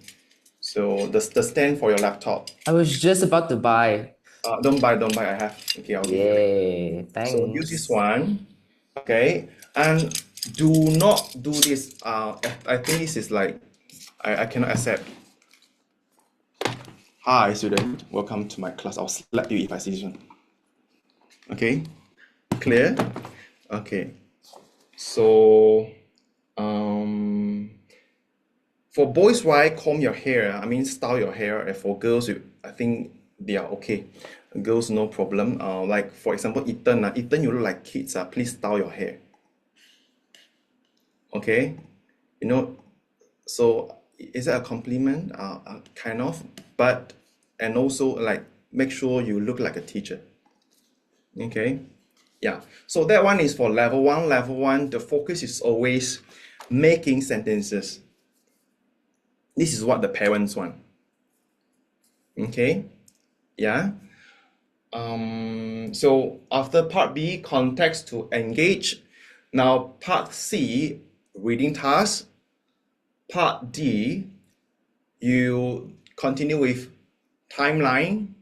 So the stand for your laptop. I was just about to buy. Don't buy, I have. Okay, I'll give you. Yay, So use this thanks. one, okay? And do not do this. I think this is like, I cannot accept. Hi, student. Welcome to my class. I'll slap you if I see this one. Okay, clear? Okay. So, for boys, right, comb your hair. I mean, style your hair. And for girls, I think they are okay. Girls, no problem. Like for example, Ethan, you look like kids. Please style your hair. Okay, so is that a compliment? Kind of, but and also like make sure you look like a teacher. Okay, yeah. So that one is for level one. Level one, the focus is always making sentences. This is what the parents want. Okay, yeah. So after part B, context to engage. Now part C, reading task. Part D, you continue with timeline.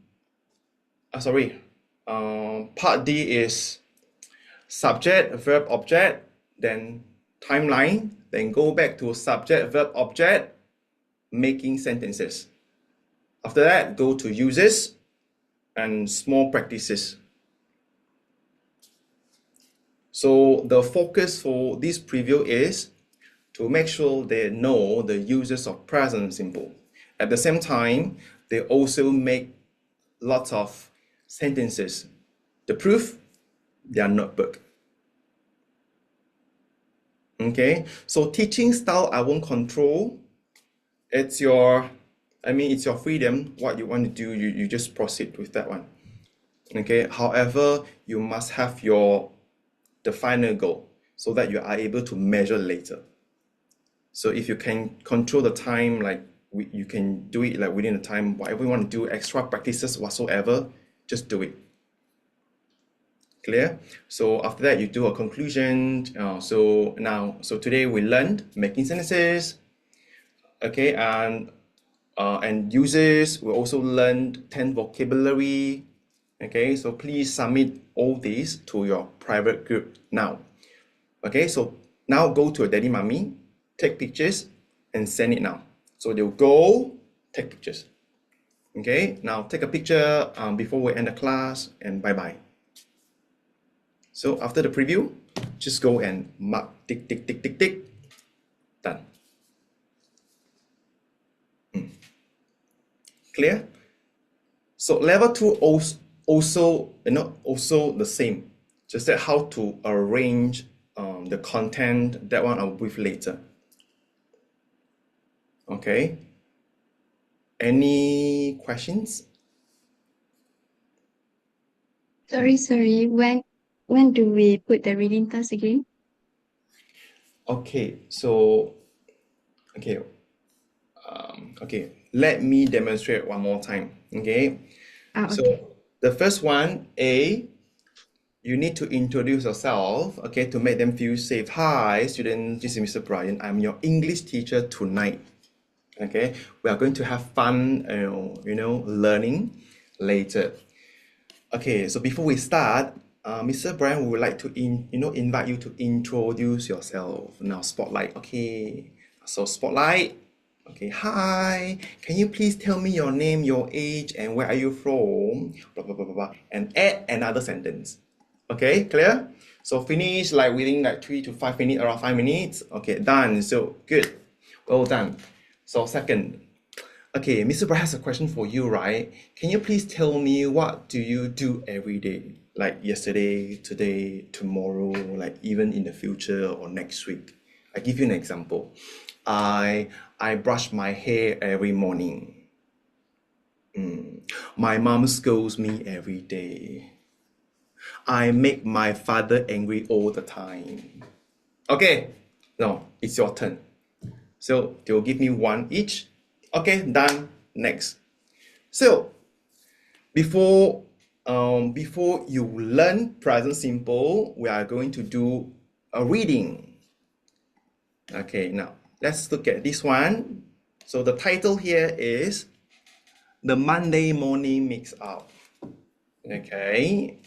Part D is subject, verb, object, then timeline, then go back to subject, verb, object, making sentences. After that, go to uses and small practices. So the focus for this preview is to make sure they know the uses of present simple. At the same time, they also make lots of sentences. The proof, their notebook. Okay, so teaching style I won't control. It's your freedom. What you want to do, you just proceed with that one. Okay, however, you must have the final goal so that you are able to measure later. So if you can control the time, like you can do it like within the time, whatever you want to do, extra practices whatsoever, just do it. Clear? So after that, you do a conclusion. So today we learned making sentences, okay, and uses. We also learned 10 vocabulary. Okay, so please submit all these to your private group now. Okay, so Now go to a daddy, mommy, take pictures, and send it now. So they'll go take pictures. Okay, now take a picture before we end the class, and bye-bye. So after the preview, just go and mark, tick, tick, tick, tick, tick, done. Clear? So level 2 also the same, just that how to arrange the content, that one I'll brief later. Okay, any questions? Sorry. When do we put the reading task again? Okay, so okay, let me demonstrate one more time. Okay, Okay. so the first one, A, you need to introduce yourself, okay, to make them feel safe. Hi, students, this is Mr. Brian. I'm your English teacher tonight. Okay, we are going to have fun, learning later. Okay, so before we start, Mr. Brian would like to invite you to introduce yourself. Now, spotlight. Okay, so spotlight. Okay, hi. Can you please tell me your name, your age, and where are you from? Blah blah blah blah blah. And add another sentence. Okay, clear? So finish like within like 3 to 5 minutes, around 5 minutes. Okay, done. So good. Well done. So second, okay, Mr. Brian has a question for you, right? Can you please tell me what do you do every day? Like yesterday, today, tomorrow, like even in the future or next week. I give you an example. I brush my hair every morning. My mom scolds me every day. I make my father angry all the time. Okay, now it's your turn. So they will give me one each. Okay, done. Next. So before you learn present simple, we are going to do a reading. Okay, now let's look at this one. So the title here is The Monday Morning Mix Up. Okay.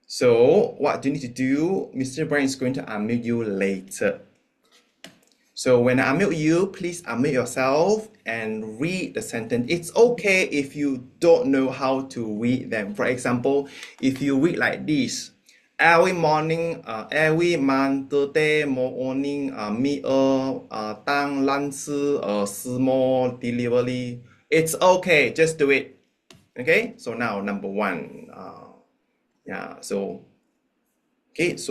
So what do you need to do? Mr. Brian is going to unmute you later. So when I unmute you, please unmute yourself and read the sentence. It's okay if you don't know how to read them. For example, if you read like this, every morning, every Monday morning, me tang lunch small delivery. It's okay, just do it. Okay, so now number one. So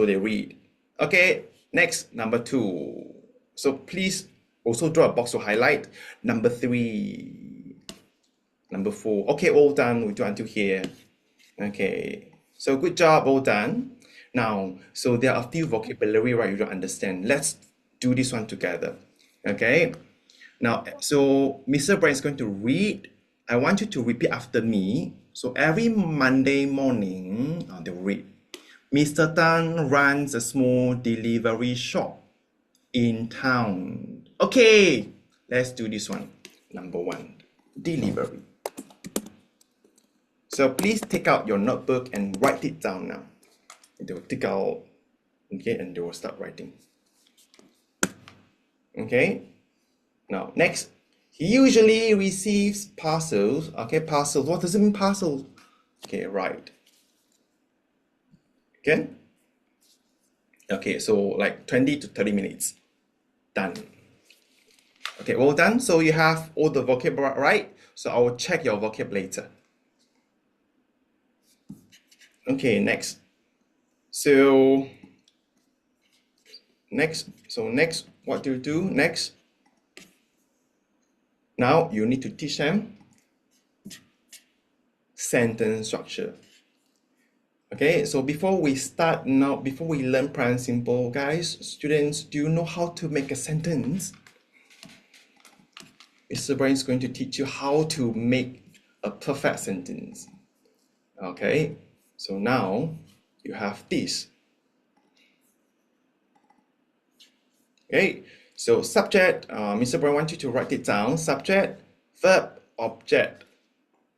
they read. Okay, next, number 2. So please also draw a box to highlight. Number 3, number 4. Okay, all done. We do until here. Okay, so good job, all done. Now, so there are a few vocabulary, right, you don't understand. Let's do this one together. Okay, now, so Mr. Brian is going to read. I want you to repeat after me. So every Monday morning, they will read. Mr. Tan runs a small delivery shop in town. Okay, let's do this one. Number 1, delivery. So please take out your notebook and write it down now. They will take out, okay, and they will start writing. Okay, now next, he usually receives parcels. Okay, parcels. What does it mean, parcels? Okay, right. Okay. Okay, so like 20 to 30 minutes. Done. Okay, well done. So you have all the vocab right. So I will check your vocab later. Okay, next. So next, what do you do next? Now you need to teach them sentence structure. Okay, so before we learn present simple, guys, students, do you know how to make a sentence? Mr. Brian is going to teach you how to make a perfect sentence. Okay, so now you have this. Okay, so subject, Mr. Brian wants you to write it down. Subject, verb, object.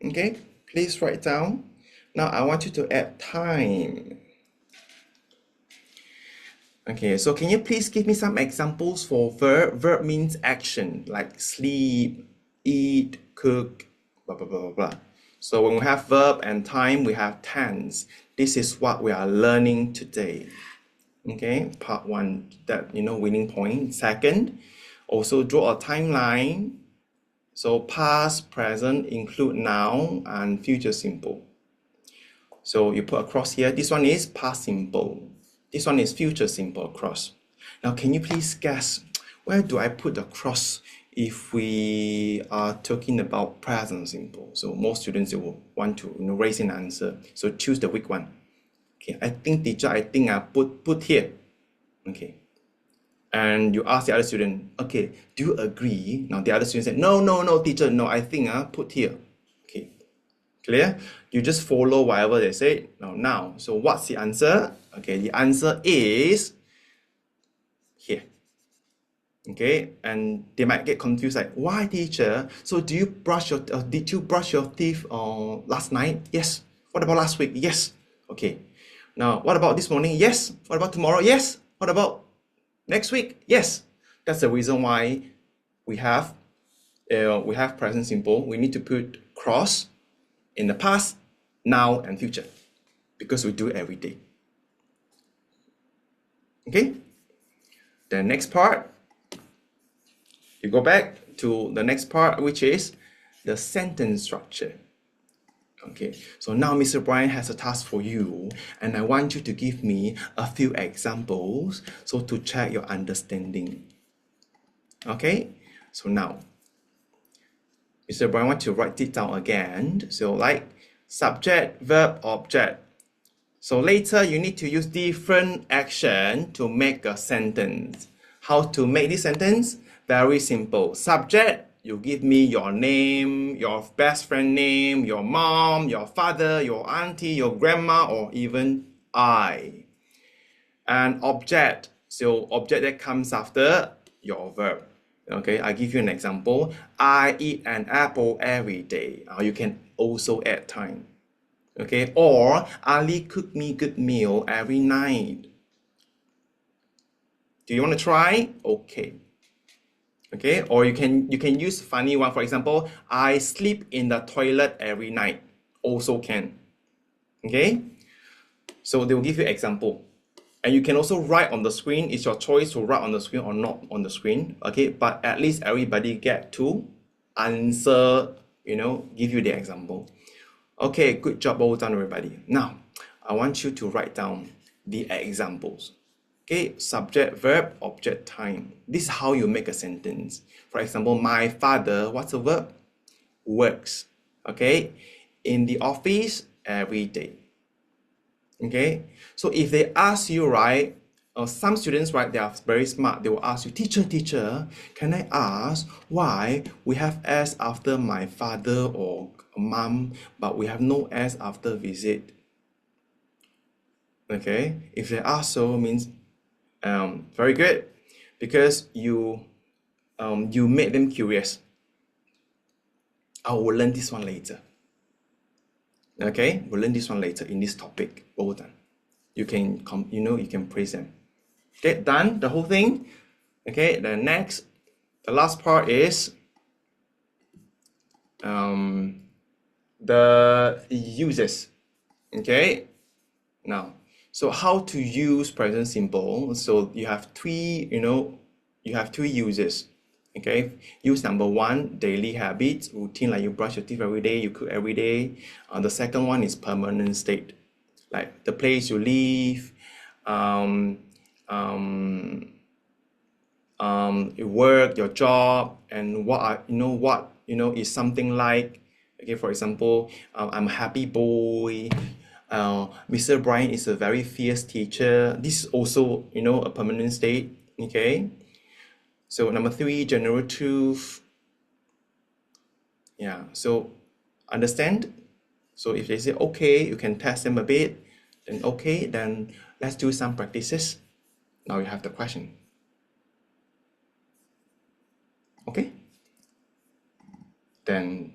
Okay, please write down. Now I want you to add time. Okay, so can you please give me some examples for verb? Verb means action, like sleep, eat, cook, blah, blah, blah, blah, blah. So when we have verb and time, we have tense. This is what we are learning today. Okay, part one, that, winning point. Second, also draw a timeline. So past, present, include noun and future simple. So you put across here, this one is past simple. This one is future simple across. Now, can you please guess, where do I put the cross if we are talking about present simple? So most students will want to raise an answer. So choose the weak one. Okay, I think I put here. Okay. And you ask the other student, okay, do you agree? Now the other student said, no, teacher, no, I think put here. Okay. Clear? You just follow whatever they say. Now, so what's the answer? Okay, the answer is here. Okay, and they might get confused, like, why, teacher? So did you brush your teeth last night? Yes. What about last week? Yes. Okay. Now, what about this morning? Yes. What about tomorrow? Yes. What about next week? Yes. That's the reason why we have present simple. We need to put cross in the past, now, and future, because we do it every day. Okay. The next part, you go back to the next part, which is the sentence structure. Okay, so now Mr. Brian has a task for you, and I want you to give me a few examples so to check your understanding. Okay, so now Mr. Brian wants to write it down again. So like subject, verb, object. So later you need to use different action to make a sentence. How to make this sentence? Very simple. Subject, you give me your name, your best friend name, your mom, your father, your auntie, your grandma, or even I. And object, so object that comes after your verb. Okay, I give you an example. I eat an apple every day. You can also add time. Okay, or Ali cook me good meal every night. Do you want to try? Okay. Okay, or you can use funny one. For example, I sleep in the toilet every night. Also can. Okay, so they will give you example, and you can also write on the screen. It's your choice to write on the screen or not on the screen. Okay, but at least everybody get to answer. Give you the example. Okay, good job, well done, everybody. Now, I want you to write down the examples. Okay, subject, verb, object, time. This is how you make a sentence. For example, my father, what's the verb? Works. Okay, in the office every day. Okay, so if they ask you, right, some students, right, they are very smart. They will ask you, teacher, can I ask why we have S after my father or mom, but we have no S after visit? Okay, if they ask so, means very good, because you made them curious. I will learn this one later. Okay, we'll learn this one later in this topic. Well done. You can you can praise them. Okay, done the whole thing. Okay, the last part is the uses. Okay, now, so how to use present simple? So you have three uses. Okay, use number one, daily habits, routine, like you brush your teeth every day, you cook every day. The second one is permanent state, like the place you live, your work, your job, and what is something like. Okay, for example, I'm a happy boy. Mr. Brian is a very fierce teacher. This is also a permanent state. Okay. So number three, general truth. Yeah, so understand. So if they say okay, you can test them a bit. Then okay, then let's do some practices. Now you have the question. Okay. Then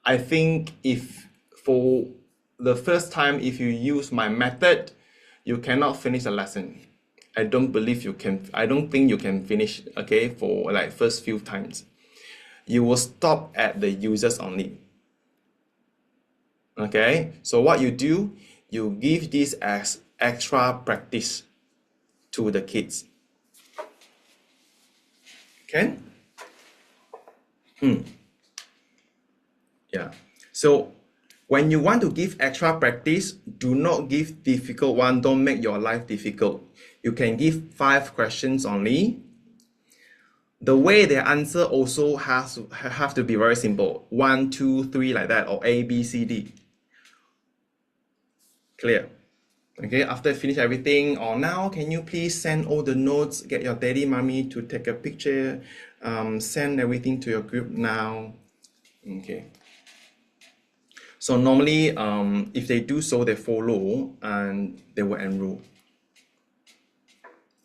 I think if for the first time, if you use my method, you cannot finish the lesson. I don't believe you can. I don't think you can finish, okay, for like first few times. You will stop at the users only. Okay, so what you do, you give this as extra practice to the kids. Okay? Yeah. So when you want to give extra practice, do not give difficult one. Don't make your life difficult. You can give 5 questions only. The way they answer also have to be very simple. 1, 2, 3 like that, or A, B, C, D. Clear? Okay, after finish everything, or now can you please send all the notes, get your daddy, mommy to take a picture, send everything to your group now. Okay. So normally, if they do so, they follow and they will enroll.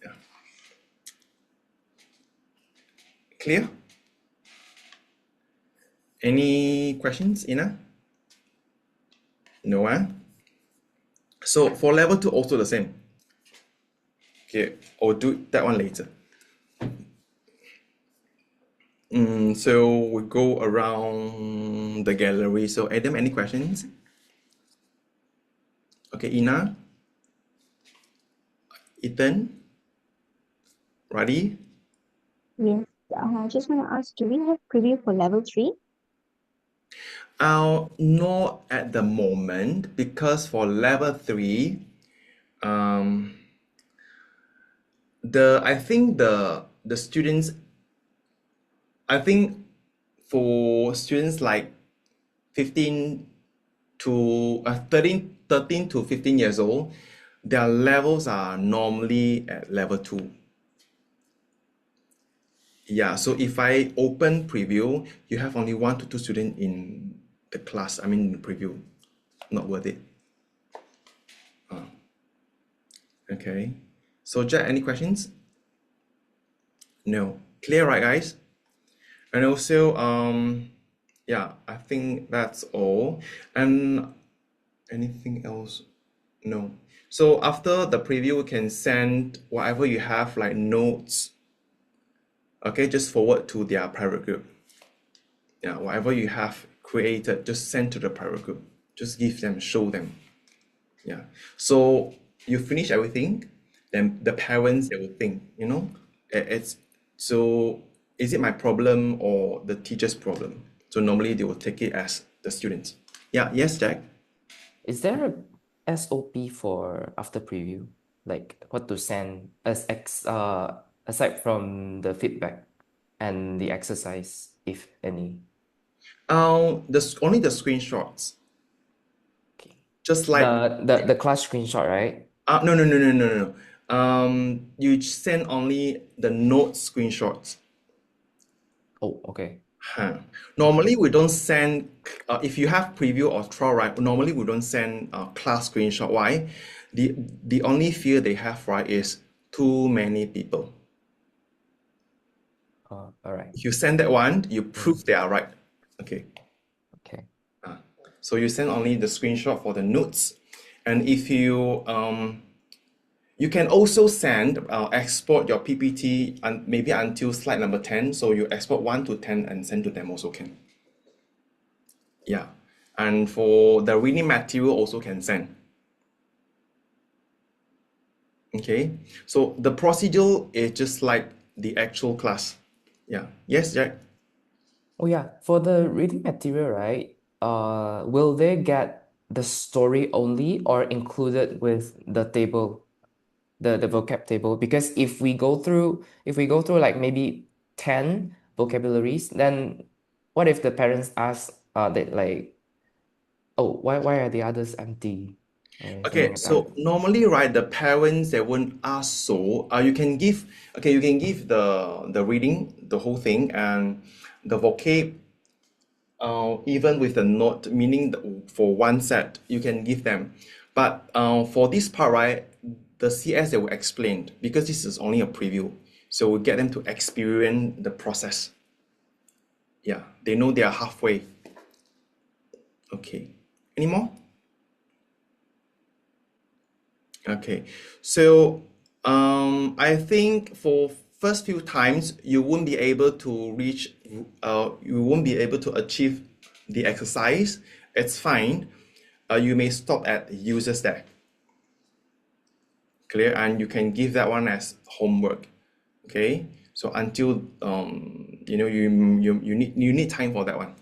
Yeah. Clear? Any questions, Ina? No, eh? So for level 2, also the same. Okay, I'll do that one later. So we go around the gallery. So Adam, any questions? Okay, Ina, Ethan, Radi. Yes. I just want to ask, do we have preview for level 3? Not at the moment, because for level 3, I think the students, I think for students like 15 to 13 to 15 years old, their levels are normally at level 2. Yeah, so if I open preview, you have only 1 to 2 students in the class, I mean preview. Not worth it. Okay. So Jack, any questions? No. Clear, right, guys? And also, yeah, I think that's all. And anything else? No. So after the preview, you can send whatever you have, like notes. Okay, just forward to their private group. Yeah, whatever you have created, just send to the private group. Just give them, show them. Yeah. So you finish everything, then the parents, they will think, it's so is it my problem or the teacher's problem? So normally they will take it as the students. Yeah, yes, Jack. Is there a SOP for after preview? Like what to send aside from the feedback and the exercise, if any? Only the screenshots. Okay. Just like The class screenshot, right? no. You send only the note screenshots. Oh, okay. Normally we don't send if you have preview or trial, right? Normally we don't send class screenshot. Why? The only fear they have, right, is too many people. All right. If you send that one, you prove they are right. Okay. Okay. So you send only the screenshot for the notes, and if you can also send export your PPT and maybe until slide number 10. So you export 1 to 10 and send to them also can. Yeah, and for the reading material also can send. Okay, so the procedure is just like the actual class. Yeah. Yes, Jack. Oh yeah, for the reading material, right? Will they get the story only or included with the table, the vocab table? Because if we go through like maybe 10 vocabularies, then what if the parents ask that like, oh, why are the others empty? Or something Okay, like that. so normally, right, the parents, they won't ask so. You can give the reading, the whole thing, and the vocab, even with the note, meaning for one set, you can give them. But for this part, right, the CS, they will explain, because this is only a preview. So we'll get them to experience the process. Yeah, they know they are halfway. Okay. Any more? Okay, so I think for first few times you won't be able to reach, you won't be able to achieve the exercise. It's fine. You may stop at users there. Clear, and you can give that one as homework. Okay, so until you know you need time for that one.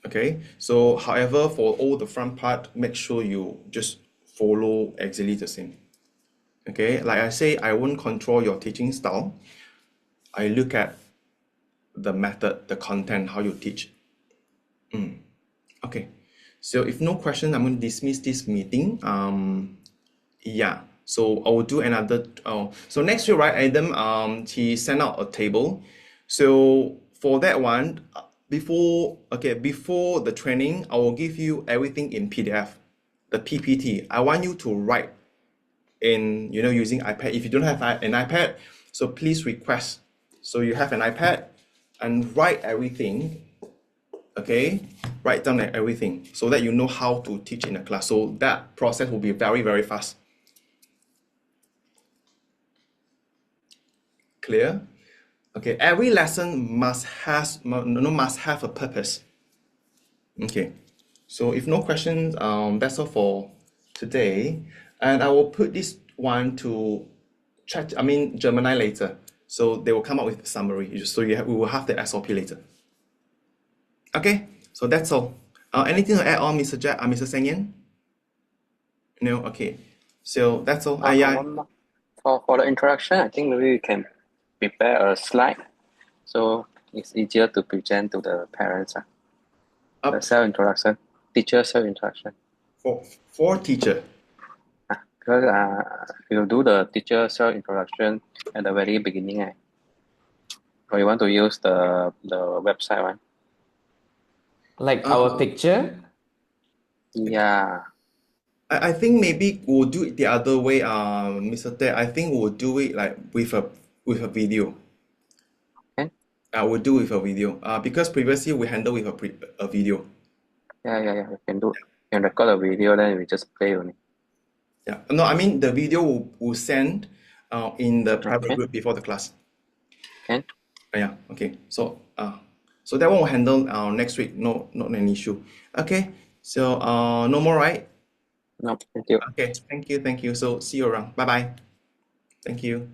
Okay, so however, for all the front part, make sure you just follow exactly the same. Okay, like I say, I won't control your teaching style. I look at the method, the content, how you teach. Okay, so if no question, I'm going to dismiss this meeting. Yeah, so I will do another. So next week, right, Adam, he sent out a table. So for that one, before the training, I will give you everything in PDF, the PPT. I want you to write in, using iPad. If you don't have an iPad, so please request. So you have an iPad and write everything. Okay, write down everything so that you know how to teach in a class. So that process will be very, very fast. Clear? Okay, every lesson must have a purpose. Okay, so if no questions, that's all for today. And I will put this one to Gemini later. So they will come up with a summary. So we will have the SOP later. Okay, so that's all. Anything to add on, Mr. Mr. Seng Yen? No, okay. So that's all. Yeah. One more. For the introduction, I think maybe we can prepare a slide so it's easier to present to the parents. The self-introduction, teacher self-introduction. For teacher. Because we'll do the teacher self-introduction at the very beginning. Or you want to use the website one? Like our picture? Yeah. I think maybe we'll do it the other way, Mr. Ted. I think we'll do it like with a video. Okay. We'll do with a video. Because previously we handled with a video. Yeah. We can do. You can record a video, then we just play only. Yeah. No, I mean the video will send in the private group before the class. Okay. Yeah. Okay. So that one will handle next week. No, not an issue. Okay. So no more, right? No, thank you. Okay. Thank you. So see you around. Bye bye. Thank you.